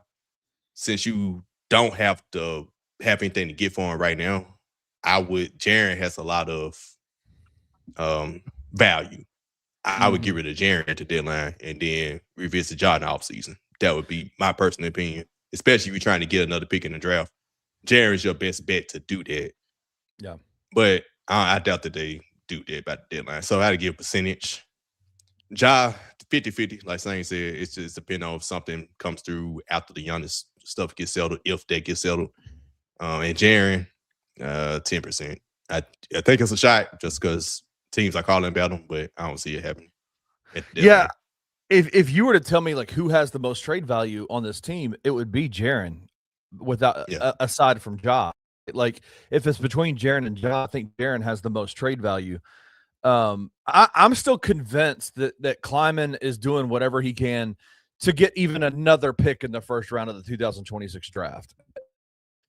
since you don't have to have anything to get for him right now, Jaren has a lot of value. I would get rid of Jaren at the deadline and then revisit Ja in the offseason. That would be my personal opinion, especially if you're trying to get another pick in the draft. Jaren is your best bet to do that. Yeah. But I doubt that they do that by the deadline. So I had to give a percentage. Ja, 50-50, like Sane said, it's just depending on if something comes through after the Giannis stuff gets settled, if that gets settled. And Jaren, 10%. I think it's a shot just because teams are calling about him, but I don't see it happening. Yeah. If you were to tell me like who has the most trade value on this team, it would be Jaren aside from Ja. Like if it's between Jaren and Ja, I think Jaren has the most trade value. I'm still convinced that Kleiman is doing whatever he can to get even another pick in the first round of the 2026 draft.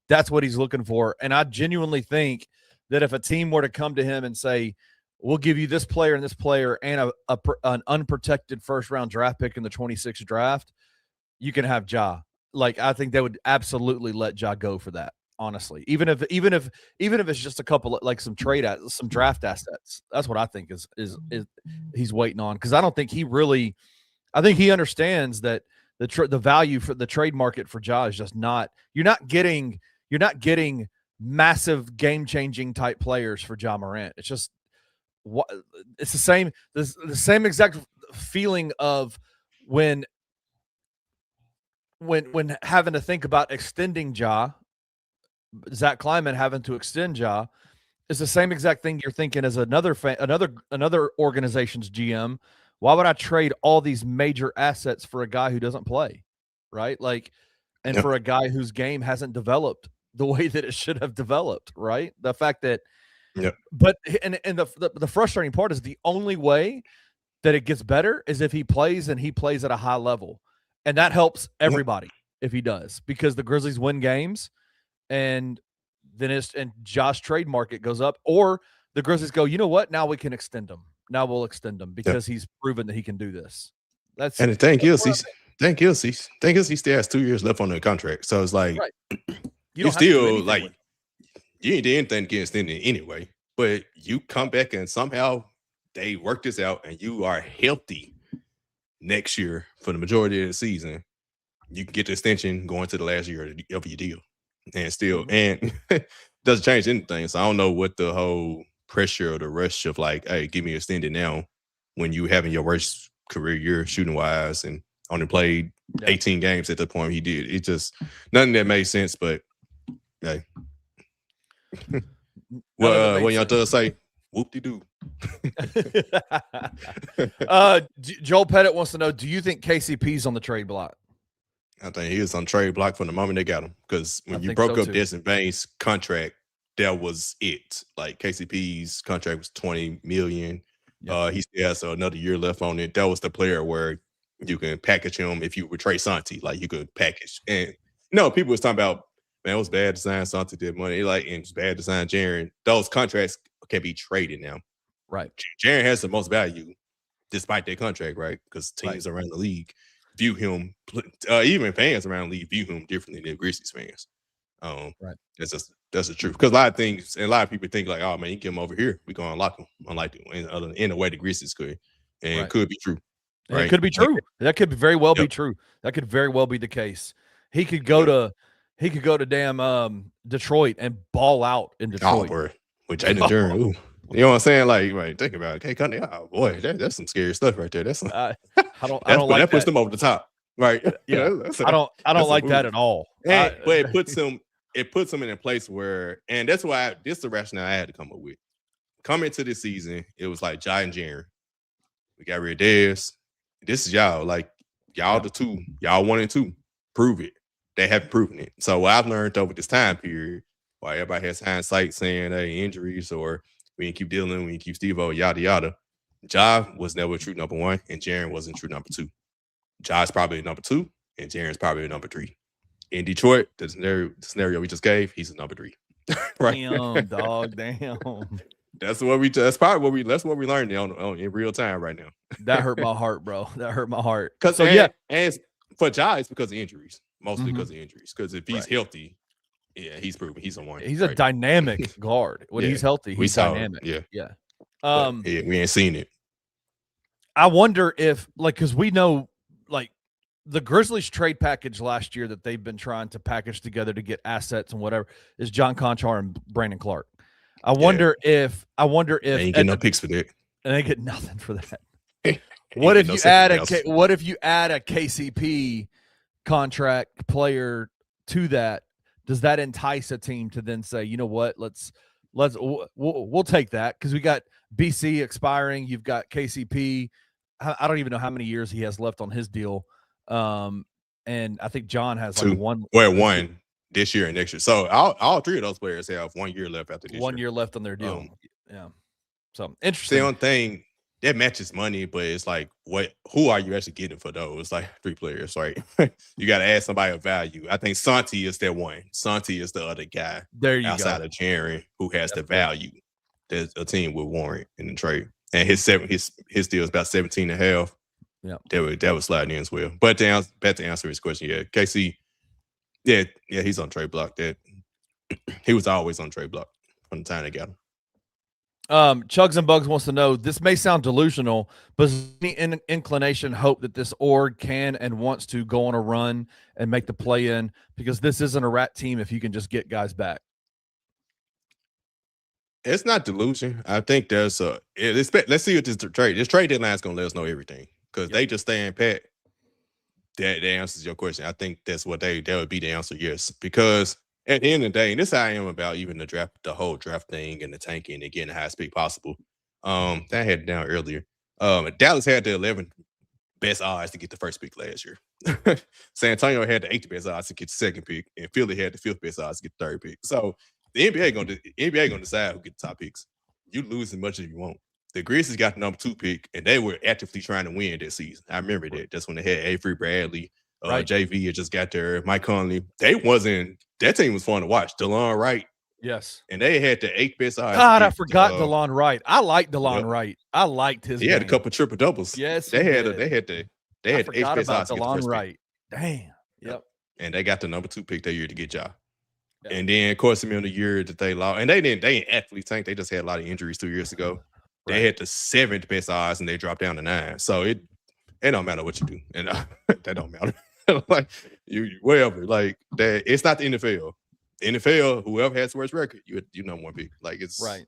That's what he's looking for. And I genuinely think that if a team were to come to him and say, we'll give you this player and an unprotected first round draft pick in the 26th draft, you can have Ja. Like, I think they would absolutely let Ja go for that. Honestly, even if it's just a couple like some draft assets, that's what I think is he's waiting on, because I don't think I think he understands that the value for the trade market for Ja is just not. You're not getting massive game changing type players for Ja Morant. It's just it's the same exact feeling of when having to think about extending Ja. Zach Kleiman having to extend Ja is the same exact thing you're thinking as another organization's GM. Why would I trade all these major assets for a guy who doesn't play, right? Like, and for a guy whose game hasn't developed the way that it should have developed, right? The fact that, but and the frustrating part is the only way that it gets better is if he plays and he plays at a high level, and that helps everybody if he does, because the Grizzlies win games. And then Josh trade market goes up, or the Grizzlies go, you know what? Now we can extend him. Now we'll extend him because he's proven that he can do this. And the thing is, he still has 2 years left on the contract. So it's like, you still like, you ain't did anything to get extended anyway, but you come back and somehow they work this out and you are healthy next year for the majority of the season. You can get the extension going to the last year of your deal. And still, and doesn't change anything. So I don't know what the whole pressure or the rush of like, hey, give me extended now when you having your worst career year shooting wise and only played 18 games at the point he did. It just nothing that made sense. But hey, well, when y'all does say whoop-de-doo. Joel Pettit wants to know: do you think KCP's on the trade block? I think he was on trade block from the moment they got him, because when you broke up Desmond Bane's contract, that was it. Like KCP's contract was $20 million. He still has another year left on it. That was the player where you can package him if you were Trey Santi. Like you could package. And people was talking about, man, it was bad to sign Santi, did money. And it's bad to sign Jaren. Those contracts can be traded now. Right. Jaren has the most value despite their contract, right? Because teams around the league view him, even fans around the league view him differently than Grizzlies fans. Right. That's the truth. Because a lot of things, and a lot of people think like, oh man, you get him over here, we're gonna unlock him, unlike in a way the Grizzlies could, and it could be true. Right? It could be true. That could very well be true. That could very well be the case. He could go to damn Detroit and ball out in Detroit. With Jalen Jaren. You know what I'm saying? Like think about it. Okay, oh boy, that's some scary stuff right there. That's some, I don't like that puts that. them over the top, right? Yeah, I don't like that at all. But it puts them in a place where, and that's why this is the rationale I had to come up with. Coming to this season, it was like Ty and Jaren. We got rid of Dez. This is y'all. Like y'all the two. Y'all 1 and 2. Prove it. They haven't proven it. So what I've learned over this time period, why everybody has hindsight saying hey, injuries or we didn't keep dealing, we didn't keep Steve-O, yada yada. Ja was never a true number 1, and Jaren wasn't true number 2. Ja's probably number 2, and Jaren's probably number 3. In Detroit, the scenario we just gave, he's a number 3. Right? Damn, dog. Damn. That's what we learned in real time right now. That hurt my heart, bro. That hurt my heart. And for Ja, it's because of injuries, mostly because of injuries. Because if he's healthy, yeah, he's proven he's a one. He's a dynamic guard. When he's healthy, he's dynamic. Yeah. We ain't seen it. I wonder if, because we know, the Grizzlies trade package last year that they've been trying to package together to get assets and whatever is John Conchar and Brandon Clark. I wonder if they ain't getting no picks for that, and they get nothing for that. What if you add a KCP contract player to that? Does that entice a team to then say, you know what, we'll take that because we got BC expiring. You've got KCP. I don't even know how many years he has left on his deal. And I think John has one this year and next year. So all 3 of those players have 1 year left after this 1 year left on their deal. Yeah. So interesting. The only thing that matches money, but it's like who are you actually getting for those? Like 3 players, right? You got to add somebody of value. I think Santi is that one. Santi is the other guy outside of Jaren who has the value that a team would warrant in the trade. And his deal is about 17.5. Yeah, that was sliding in as well. But to answer his question, KC, he's on trade block. That he was always on trade block from the time they got him. Chugs and Bugs wants to know, this may sound delusional, but is any inclination, hope that this org can and wants to go on a run and make the play in, because this isn't a rat team if you can just get guys back? It's not delusion. I think there's let's see what this trade deadline is going to let us know everything, because they just staying pat. That answers your question. I think that's what that would be the answer. Yes, because at the end of the day, and this is how I am about even the whole draft thing and the tanking and getting the highest pick possible. That I had it down earlier. Dallas had the 11th best odds to get the first pick last year. San Antonio had the 8th best odds to get the second pick, and Philly had the 5th best odds to get the third pick. So the NBA gonna decide who get the top picks. You lose as much as you want. The Grizzlies got the number 2 pick, and they were actively trying to win this season. I remember that. That's when they had Avery Bradley, JV had just got there, Mike Conley. That team was fun to watch. DeLon Wright. Yes. And they had the 8th best odds. God, I forgot DeLon Wright. I like DeLon Wright. I liked his game. He had a couple triple doubles. Yes. They had the 8th best odds. DeLon Wright. Damn. Yep. And they got the number 2 pick that year to get Ja. Yep. And then, of course, the year that they lost, and they didn't actually tank. They just had a lot of injuries 2 years ago. They had the 7th best odds, and they dropped down to 9. So it don't matter what you do, and that don't matter. Like whatever, like that. It's not the NFL. The NFL, whoever has the worst record, you number 1 pick. Like it's right.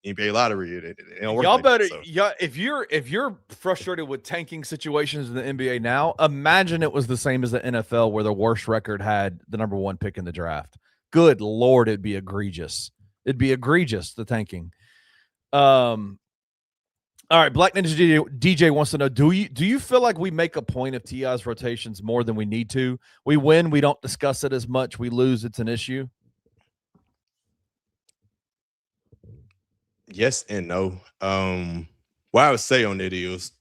NBA lottery. It don't work. Y'all like better. That, so. Yeah, if you're frustrated with tanking situations in the NBA now, imagine it was the same as the NFL, where the worst record had the number 1 pick in the draft. Good Lord, it'd be egregious. It'd be egregious, the tanking. All right, Black Ninja DJ wants to know, do you feel like we make a point of T.I.'s rotations more than we need to? We win, we don't discuss it as much. We lose, it's an issue. Yes and no. What I would say on it is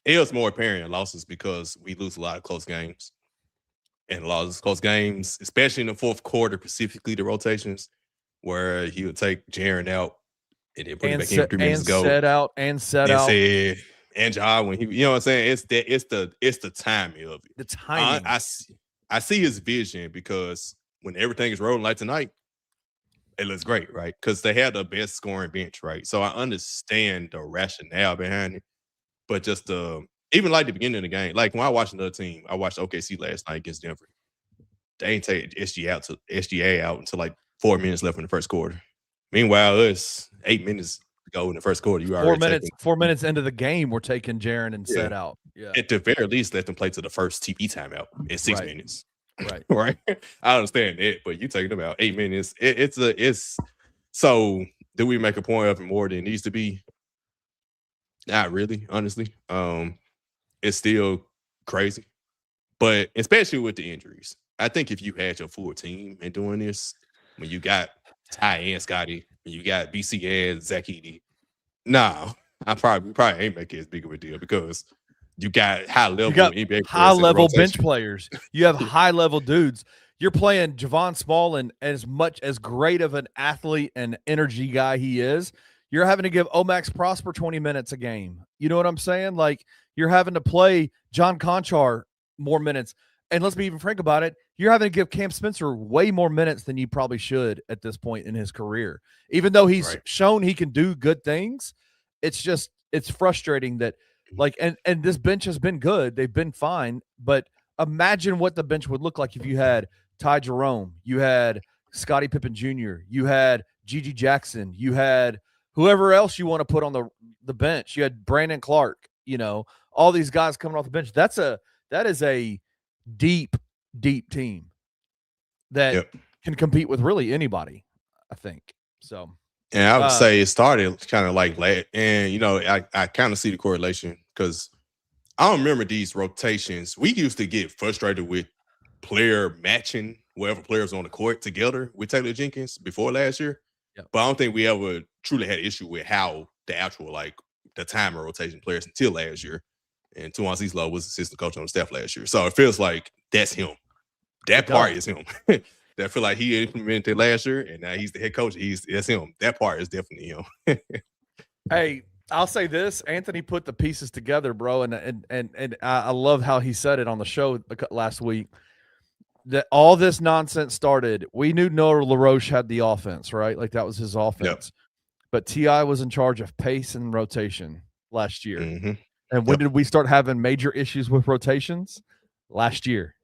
it was more apparent in losses because we lose a lot of close games. And a lot of those close games, especially in the fourth quarter, specifically the rotations, where he would take Jaren out and then put him back in 3 minutes ago. Set out. And Ja, when he, you know what I'm saying? It's the timing of it. The timing. I see his vision, because when everything is rolling like tonight, it looks great, right? Because they had the best scoring bench, right? So I understand the rationale behind it, but just even like the beginning of the game, like when I watched another team, I watched OKC last night against Denver. They ain't take SGA out until like 4 minutes left in the first quarter. Meanwhile, us 8 minutes ago in the first quarter, you already 4 minutes into the game, we're taking Jaren and set out. Yeah. At the very least, let them play to the first TP timeout in 6 minutes. Right. Right. I understand it, but you taking about 8 minutes. It's so do we make a point of it more than it needs to be? Not really, honestly. It's still crazy. But especially with the injuries. I think if you had your full team and doing this, when you got Ty and Scotty, when you got BC and Zach Edey, I probably ain't making as big of a deal because you got high level bench players. You have high level dudes. You're playing Javon Small, and as much as great of an athlete and energy guy he is, you're having to give Omax Prosper 20 minutes a game. You know what I'm saying? Like, you're having to play John Conchar more minutes. And let's be even frank about it. You're having to give Cam Spencer way more minutes than you probably should at this point in his career. Even though he's shown he can do good things, it's frustrating that, like, and this bench has been good. They've been fine. But imagine what the bench would look like if you had Ty Jerome, you had Scottie Pippen Jr., you had Gigi Jackson, you had whoever else you want to put on the bench. You had Brandon Clark, all these guys coming off the bench. That is a deep team that can compete with really anybody, I think. So, and I would say it started kind of like late, and I kind of see the correlation because I don't remember these rotations. We used to get frustrated with player matching wherever players on the court together with Taylor Jenkins before last year. But I don't think we ever truly had an issue with how the actual, like, the time of rotation players until last year. And Tuan Cecilo was assistant coach on the staff last year. So it feels like that's him. That part is him. I feel like he implemented last year, and now he's the head coach. That's him. That part is definitely him. Hey, I'll say this. Anthony put the pieces together, bro. And I love how he said it on the show last week. That all this nonsense started. We knew Noah LaRoche had the offense, right? Like, that was his offense. But T.I. was in charge of pace and rotation last year. Mm-hmm. And when did we start having major issues with rotations? Last year.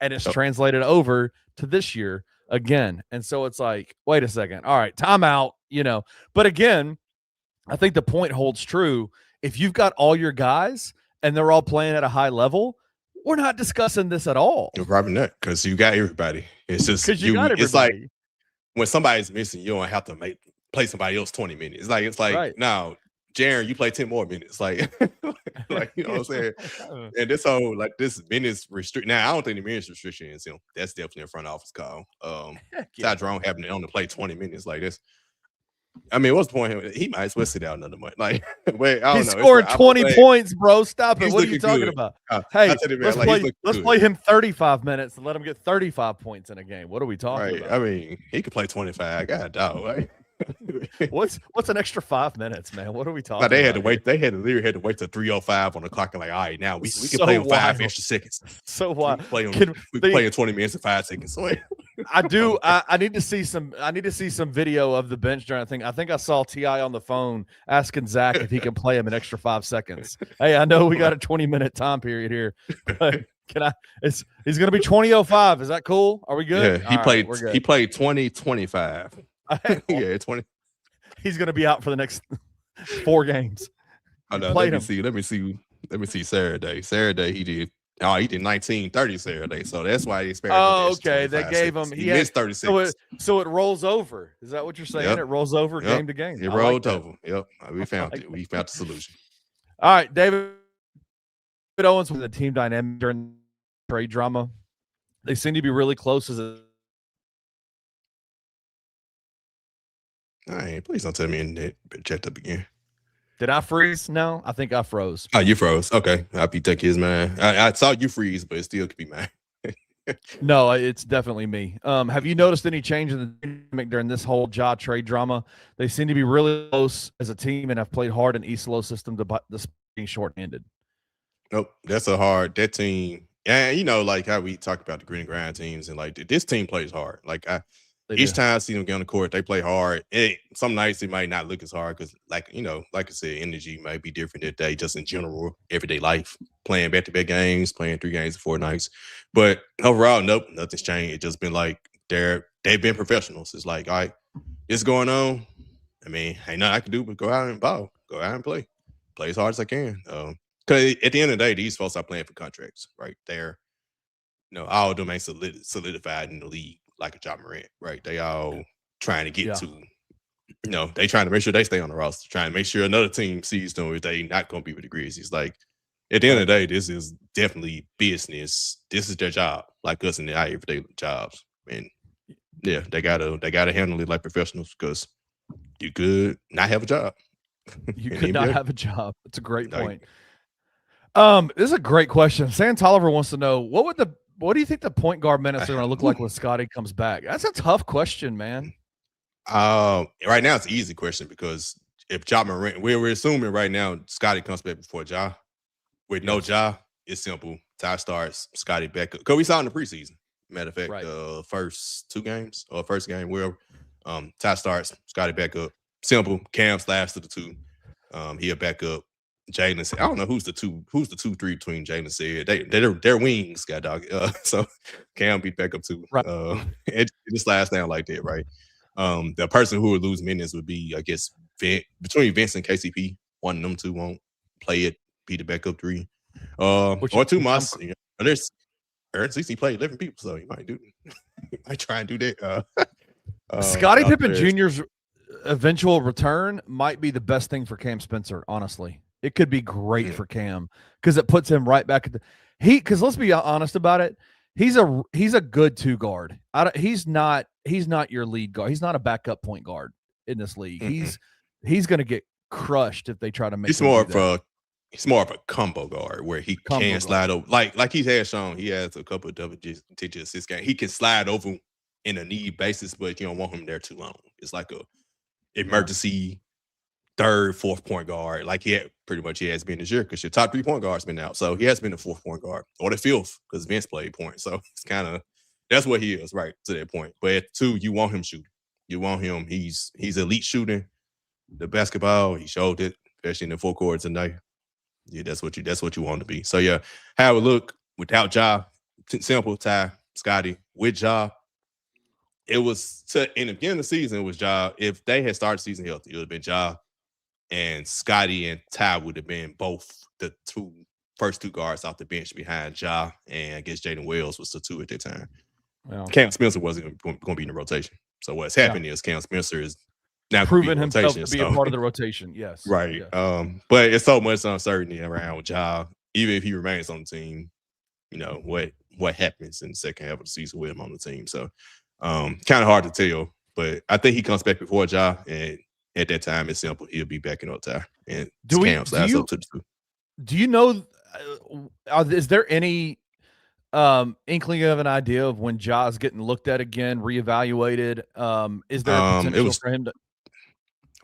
And it's translated over to this year again. And so it's like, wait a second. All right, timeout, But again, I think the point holds true. If you've got all your guys and they're all playing at a high level, we're not discussing this at all. You're probably not, because you got everybody. It's just because you got everybody. It's like when somebody's missing, you don't have to play somebody else 20 minutes. It's like now, Jaren, you play 10 more minutes. Like, you know what I'm saying? And this whole, like, this minutes restrict. Now, I don't think the minutes restriction is him. That's definitely a front office call. Ty Jerome having to only play 20 minutes like this. I mean, what's the point? He might as well sit out another month. Like, wait, I don't know. He scored 20 points, bro. Stop it. What are you talking about? Hey, let's play him 35 minutes and let him get 35 points in a game. What are we talking about? I mean, he could play 25. God, dog. Right? What's an extra 5 minutes, man? What are we talking about? They had to wait till 3:05 on the clock, and like, all right, now we can play in 5 extra seconds. So why? We can play in 20 minutes and 5 seconds. So I need to see some video of the bench during the thing. I think I saw T.I. on the phone asking Zach if he can play him an extra 5 seconds. Hey, I know we got a 20-minute time period here, but he's gonna be 20:05. Is that cool? Are we good? Yeah, he played 20:25. Yeah, 20. He's gonna be out for the next 4 games. Oh, no, let me see Saturday. Saturday he did 19:30 Saturday, so that's why he expected. Oh, okay. They gave him. He missed 36. So it rolls over. Is that what you're saying? Yep. It rolls over game to game. It rolled over. Yep, we found it. We found the solution. All right, David Owens with the team dynamic during trade drama. They seem to be really close as a. All right, please don't tell me and checked up again. Did I freeze? No, I think I froze. Oh, you froze. Okay. I'll be taking his man. I saw you freeze, but it still could be mine. No, it's definitely me. Have you noticed any change in the dynamic during this whole Ja trade drama? They seem to be really close as a team and have played hard in East Low system to being short-handed. Nope. That team. And like how we talk about the green and grind teams, and like this team plays hard. Like each time I see them get on the court, they play hard. Some nights it might not look as hard because, like I said, energy might be different that day, just in general, everyday life, playing back-to-back games, playing 3 games in 4 nights. But overall, nope, nothing's changed. It's just been like they've been professionals. It's like, all right, it's going on. I mean, ain't nothing I can do but go out and ball, go out and play as hard as I can. Because at the end of the day, these folks are playing for contracts, right? They're, all of them ain't solidified in the league like a Ja Morant, right? They all trying to get to, they trying to make sure they stay on the roster, trying to make sure another team sees them if they not going to be with the Grizzlies. Like, at the end of the day, this is definitely business. This is their job, like us in the everyday jobs. And yeah, they gotta handle it like professionals because you could not have a job. You could not have a job. That's a great point. This is a great question. Sam Tolliver wants to know what do you think the point guard minutes are going to look like when Scotty comes back? That's a tough question, man. Right now it's an easy question because if Ja Morant, we're assuming right now Scotty comes back before Ja. With no Ja, it's simple. Ty starts, Scotty back up. Because we saw in the preseason. Matter of fact, first two games or first game, wherever, Ty starts, Scotty back up. Simple. Cam slides to the two. He'll back up. Jalen said, I don't know who's the 2-3 between Jalen said. They're wings, guy dog. So Cam beat back up too. Right. It just slides down like that, right? The person who would lose minutes would be, I guess, between Vince and KCP. One of them two won't play it, be the backup 3. Or Tomas. There's CC played 11 people, so you might try and do that. Scottie Pippen Jr.'s eventual return might be the best thing for Cam Spencer, honestly. It could be great for Cam because it puts him right back at because let's be honest about it. He's a good 2 guard. He's not your lead guard. He's not a backup point guard in this league. Mm-hmm. He's going to get crushed if they try to make. He's more of a combo guard where he can slide over, like he has shown. He has a couple of double-digit assist games. He can slide over in a need basis, but you don't want him there too long. It's like a emergency 3rd, 4th point guard. Like he has been this year because your top 3 point guards been out, so he has been the 4th point guard or the 5th because Vince played point. So it's kind of that's what he is right to that point. But at 2, you want him shooting. You want him. He's elite shooting the basketball. He showed it, especially in the 4 quarters tonight. Yeah, that's what you want to be. So yeah, how it look without Ja, simple Ty, Scotty with Ja. It was in the beginning of the season. It was Ja. If they had started the season healthy, it would have been Ja, and Scotty and Ty would have been both the first 2 guards off the bench behind Ja, and I guess Jaden Wells was the 2 at that time. Well, Cam Spencer wasn't going to be in the rotation. So what's happening is Cam Spencer is now proven himself to be a part of the rotation. Yes. Right. Yes. But it's so much uncertainty around Ja. Even if he remains on the team, what happens in the second half of the season with him on the team. So kind of hard to tell. But I think he comes back before Ja, and at that time it's simple. He'll be backing up Ty. And Cam slides up to the 2. Do you know is there any inkling of an idea of when Ja's getting looked at again, reevaluated? Is there a potential for him to?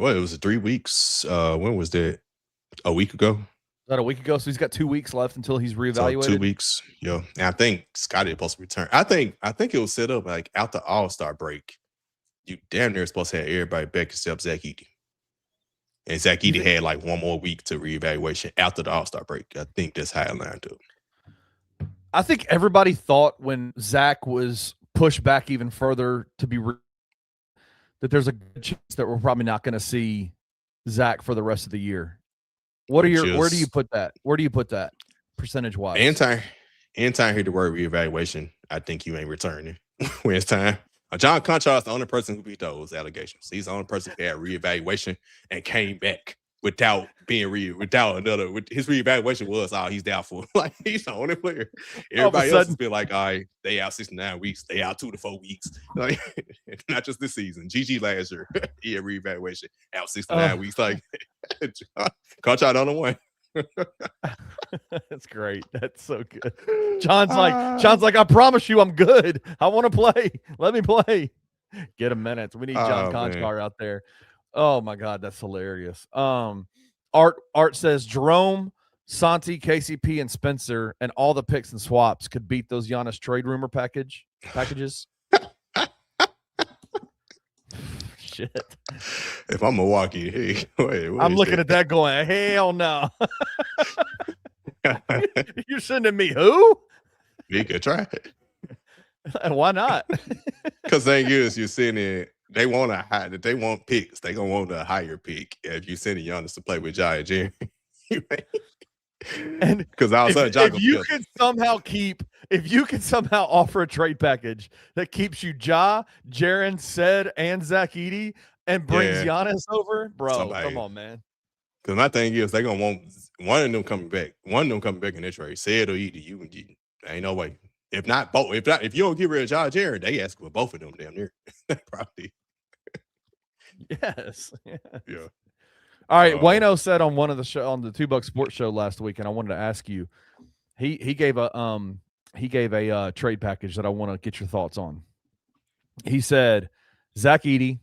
Well, it was 3 weeks. When was that? A week ago. Is that a week ago? So he's got 2 weeks left until he's reevaluated. So 2 weeks. Yeah. And I think Scotty is supposed to return. I think it was set up like after All-Star break. You damn near supposed to have everybody back except Zach Edey. And Zach Edey had like 1 more week to reevaluation after the All-Star break. I think that's how it lined up. I think everybody thought when Zach was pushed back even further to be that there's a good chance that we're probably not going to see Zach for the rest of the year. Where do you put that? Where do you put that percentage-wise? Anytime hear the word reevaluation, I think you ain't returning when it's time. John Conchar is the only person who beat those allegations. He's the only person who had reevaluation and came back without being without another. His reevaluation was, he's doubtful. Like he's the only player. Everybody else has been like, all right, they out 69 weeks, they out 2 to 4 weeks. Like not just this season. GG last year, he had reevaluation out 69 weeks. Like Conchar the only one. That's great. That's so good. John's like, I promise you I'm good. I want to play. Let me play. Get a minute. We need John Conchar out there. Oh my God, that's hilarious. Art says Jerome, Santi, KCP, and Spencer, and all the picks and swaps could beat those Giannis trade rumor packages. Shit. If I'm Milwaukee, hey, I'm looking at that going, hell no. You're sending me who? You could try it. Why not? Because the thing is, you're sending they want picks. They gonna want a higher pick if you send Giannis to play with Ja and Jaren. And because all of a sudden, if you can somehow offer a trade package that keeps you Jaren, Sed, and Zach Edey and brings Giannis over, bro, come on, man. Because my thing is, they gonna want one of them coming back. One of them coming back in this trade. Sed or Edey, you ain't no way. If not both, if you don't get rid of Ja Jaren, they ask for both of them damn near. Probably. Yes. Yeah. All right. Wayno said on one of the show on the $2 Sports Show last week, and I wanted to ask you, he gave a trade package that I want to get your thoughts on. He said Zach Edey,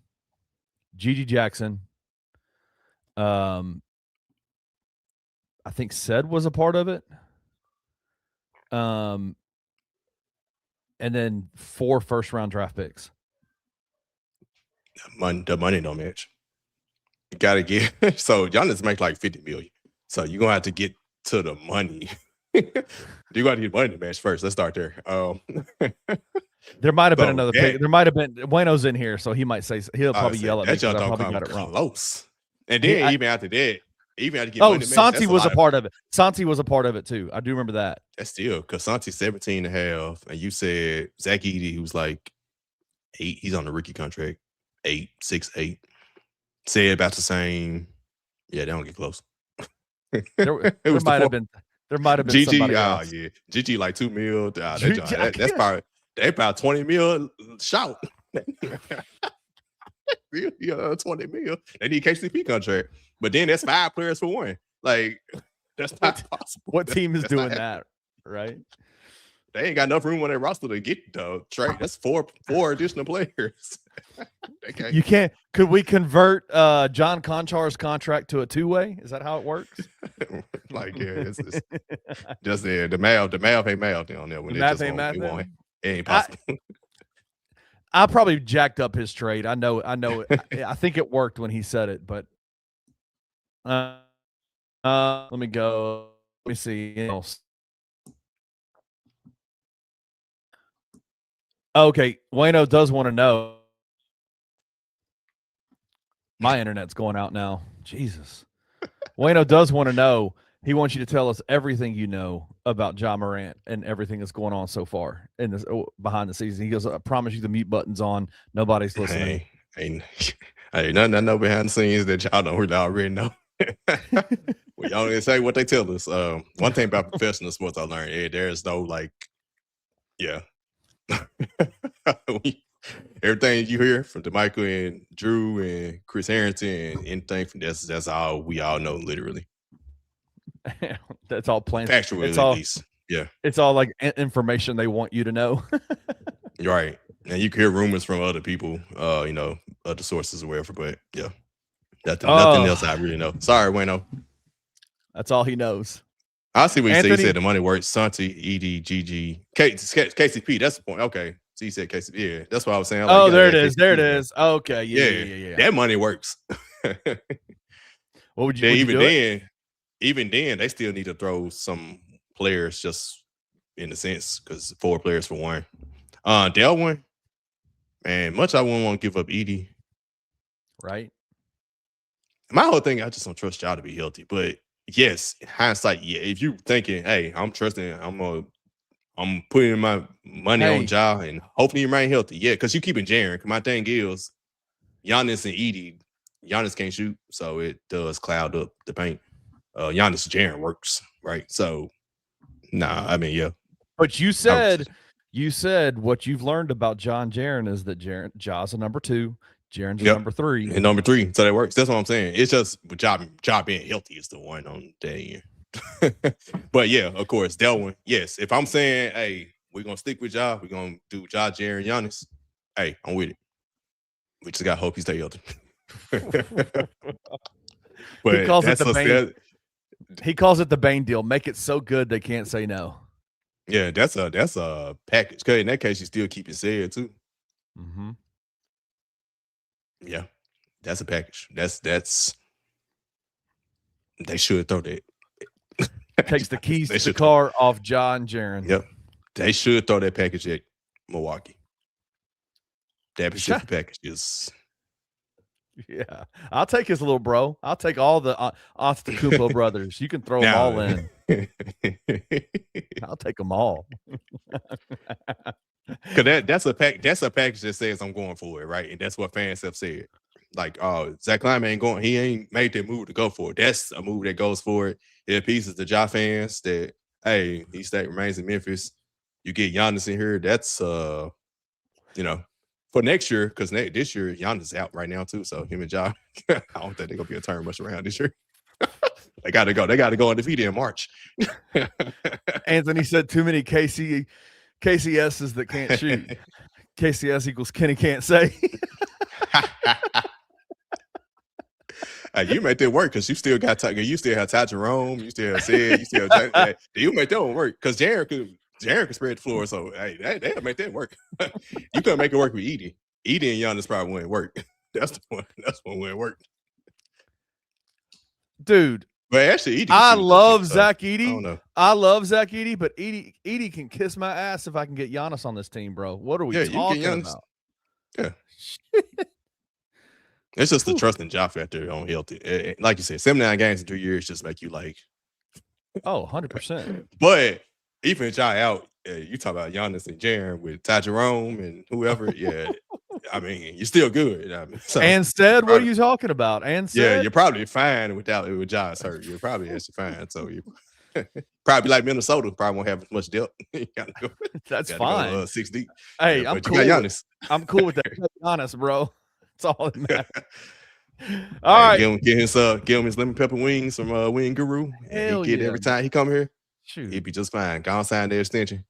Gigi Jackson, I think Sed was a part of it. And then 4 first-round draft picks. The money don't match. You gotta get so Giannis make like $50 million. So you're gonna have to get to the money. You gotta get money to match first. Let's start there. There might have been another pick. There might have been Wayno's in here, so he might say he'll probably yell at me because I probably got it wrong. Close. And then even after that, even had to get money. Santi was a part of it. Santi was a part of it too. I do remember that. That's still because Santi's 17 and a half, and you said Zach Edey, who's like 8. He's on the rookie contract, 8, 6, 8. Said about the same. Yeah, they don't get close. There might have been GG. Somebody else. Yeah, GG like $2 million. That's probably they about $20 million shout. Yeah, 20 million. They need KCP contract, but then that's 5 players for one. Like that's not possible. What team is doing that? Right? They ain't got enough room on their roster to get the trade. That's four additional players. You can't. Could we convert John Konchar's contract to a 2-way? Is that how it works? Like, yeah, it's just the math ain't math on there. When the math ain't math. It ain't possible. I probably jacked up his trade. I know. I think it worked when he said it, but let me go. Let me see. Okay, Wayno does want to know. My internet's going out now. Jesus. Wayno does want to know. He wants you to tell us everything you know about Ja Morant and everything that's going on so far in this behind the scenes. He goes, I promise you the mute button's on. Nobody's listening. Ain't nothing I know behind the scenes that y'all don't already know. We only say what they tell us. One thing about professional sports I learned, there's no like, yeah. Everything you hear from DeMichael and Drew and Chris Harrington and anything from that's all we all know, literally. That's all planned. Factually, at least. Yeah. It's all like information they want you to know. You're right. And you can hear rumors from other people, other sources or whatever, but yeah. Nothing else I really know. Sorry, Wayno. That's all he knows. I see what he said. He said the money works. Santi, ED, GG, KCP. That's the point. Okay. So he said KCP. Yeah, that's what I was saying. Like, there it is. There it is. Okay. Yeah. That money works. What would you even then, they still need to throw some players just in the sense because 4 players for one. Delwyn, man, much I wouldn't want to give up Edie. Right. My whole thing, I just don't trust y'all to be healthy. But yes, hindsight, yeah. If you thinking, hey, I'm putting my money on Ja and hopefully you remain healthy. Yeah, because you keeping Jaren. My thing is, Giannis and Edie, Giannis can't shoot, so it does cloud up the paint. Giannis Jaren works, right? So, I mean, yeah. But you said what you've learned about John Jaren is that Ja's a number 2, Jaren's a number 3. And number 3, so that works. That's what I'm saying. It's just Ja being healthy is the one on day. But yeah, of course, Delwyn. Yes, if I'm saying, hey, we're gonna stick with Ja, we're gonna do Ja, Jaren, Giannis. Hey, I'm with it. We just gotta hope he stay healthy. But he calls it the Bane deal. Make it so good they can't say no. Yeah, that's a package. Cause in that case, you still keep it said too. Mm-hmm. Yeah, that's a package. That's they should throw that. Takes the keys to the car off John Jaren. Yep, they should throw that package at Milwaukee. That Pacific package is. Yeah, I'll take his little bro. I'll take all the Antetokounmpo brothers. You can throw them all in. I'll take them all. Because that's a package that says I'm going for it, right? And that's what fans have said. Like, oh, Zach Kleiman ain't going. He ain't made that move to go for it. That's a move that goes for it. It appeases the Ja fans that hey, he remains in Memphis. You get Giannis in here. That's for next year, because this year Giannis is out right now too. So him and Ja, I don't think they're gonna be a turn much around this year. They gotta go. They gotta go undefeated in March. Anthony said too many KCSs that can't shoot. KCS equals Kenny can't say. You make that work because you still got you still have Ty Jerome, you still have Sid, you still have you make that one work because Jaren could spread the floor, so hey, they'll make that work. You couldn't make it work with Edie. Edie and Giannis probably wouldn't work. That's the one. That's one wouldn't work. Dude. But actually, Edie I love Zach Edey. I don't know. I love Zach Edey, but Edey can kiss my ass if I can get Giannis on this team, bro. What are we talking about? Yeah. It's just the trust in Ja factor on healthy. Like you said, 79 games in 2 years just make you like. Oh, 100%. But even Ja out, you talk about Giannis and Jaren with Ty Jerome and whoever. Yeah, I mean, you're still good. I mean, so, Anstead, what are you talking about? Anstead? Yeah, you're probably fine with Ja's hurt. You're probably actually fine. So you probably like Minnesota, probably won't have as much depth. That's fine. Go, 6 deep. Hey, yeah, I'm cool. I'm cool with that. Giannis, bro. That's all that matters. All right. Give him his lemon pepper wings from Wing Guru. Hell he get every time he come here. Shoot. He'd be just fine. Go on, sign the extension.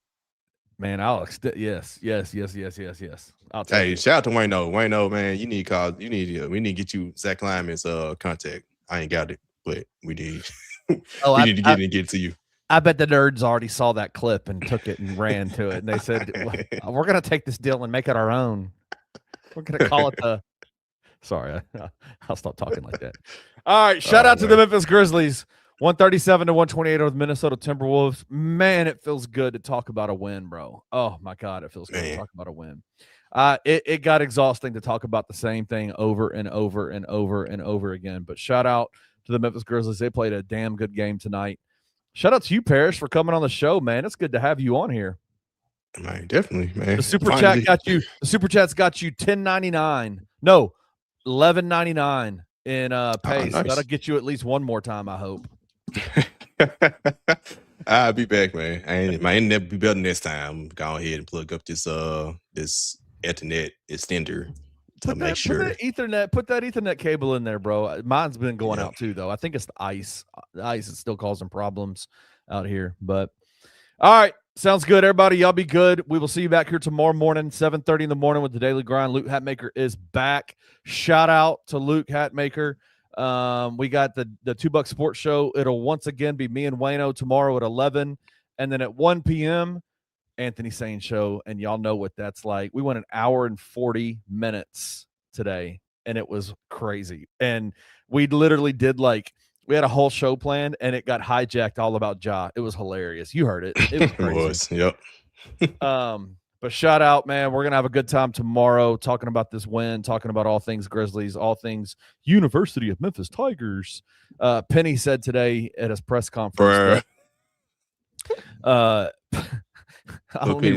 Man, I'll extend. Yes. I'll tell you. Shout out to Wayno. Wayno, man, we need to get you Zach Kleiman's contact. I ain't got it, but we need. We need to get it to you. I bet the nerds already saw that clip and took it and ran to it, and they said, "We're gonna take this deal and make it our own. We're gonna call it the." Sorry, I'll stop talking like that. All right, shout out to the Memphis Grizzlies. 137-128 over the Minnesota Timberwolves. Man, it feels good to talk about a win, bro. Oh my God, it feels good to talk about a win. It got exhausting to talk about the same thing over and over and over and over again. But shout out to the Memphis Grizzlies. They played a damn good game tonight. Shout out to you, Parish, for coming on the show, man. It's good to have you on here. Man, definitely, man. The super chat got you. The super chat's got you $10.99. No, $11.99 in pay. So that'll get you at least one more time, I hope. I'll be back, man. My internet be better this time. Go ahead and plug up this Ethernet extender to make sure. Put that Ethernet cable in there, bro. Mine's been going out too, though. I think it's the ice. The ice is still causing problems out here. But all right, sounds good, everybody. Y'all be good. We will see you back here tomorrow morning, 7:30 in the morning with the Daily Grind. Luke Hatmaker is back. Shout out to Luke Hatmaker. We got the $2 Sports Show. It'll once again be me and Wayno tomorrow at 11, and then at 1 p.m. Anthony Sane Show, and y'all know what that's like. We went an hour and 40 minutes today, and it was crazy. And we literally did we had a whole show planned, and it got hijacked all about Ja. It was hilarious. You heard it. It was crazy. Yep. But shout out, man. We're going to have a good time tomorrow talking about this win, talking about all things Grizzlies, all things University of Memphis Tigers. Penny said today at his press conference. Let me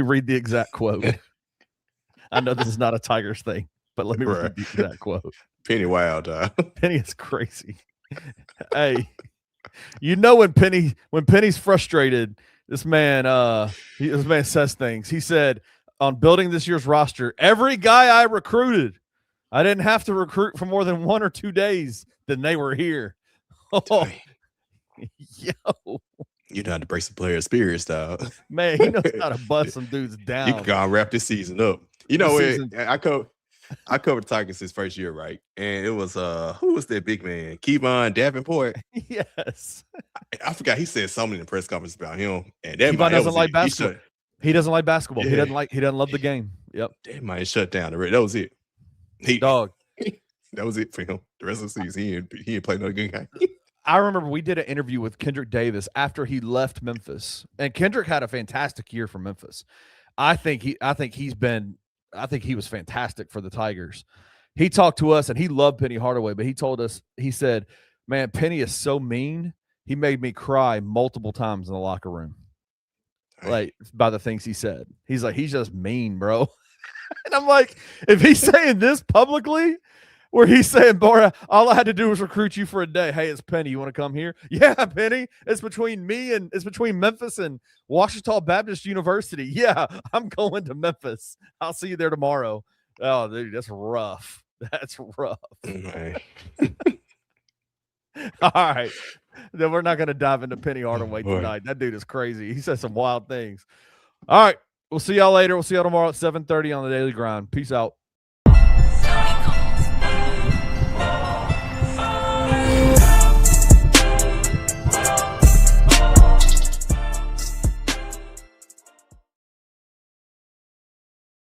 read the exact quote. I know this is not a Tigers thing, but let me read the exact quote. Penny wild. Penny is crazy. Hey, you know when Penny's frustrated, this man says things. He said on building this year's roster, every guy I recruited, I didn't have to recruit for more than 1 or 2 days. Then they were here. Oh, yo. You know how to break some player spirits, dog. Man, he knows how to bust some dudes down. You can go and wrap this season up. You know, I covered Tigers his first year, right? And it was who was that big man? Kevon Davenport. Yes. I forgot he said something in the press conference about him. And that Kevon doesn't like basketball. He doesn't like basketball. Yeah. He doesn't love the game. Yep. That might shut down the rest. That was it. That was it for him. The rest of the season, he didn't play no good game. I remember we did an interview with Kendrick Davis after he left Memphis, and Kendrick had a fantastic year for Memphis. I think he's been I think he was fantastic for the Tigers. He talked to us, and he loved Penny Hardaway, but he told us, he said, man, Penny is so mean. He made me cry multiple times in the locker room. Like, by the things he said. He's like, he's just mean, bro. And I'm like, if he's saying this publicly, where he's saying, Bora, all I had to do was recruit you for a day. Hey, it's Penny. You want to come here? Yeah, Penny. It's between Memphis and Ouachita Baptist University. Yeah, I'm going to Memphis. I'll see you there tomorrow. Oh, dude, that's rough. That's rough. All right. Then we're not going to dive into Penny Hardaway tonight. That dude is crazy. He said some wild things. All right. We'll see y'all later. We'll see y'all tomorrow at 7:30 on the Daily Grind. Peace out.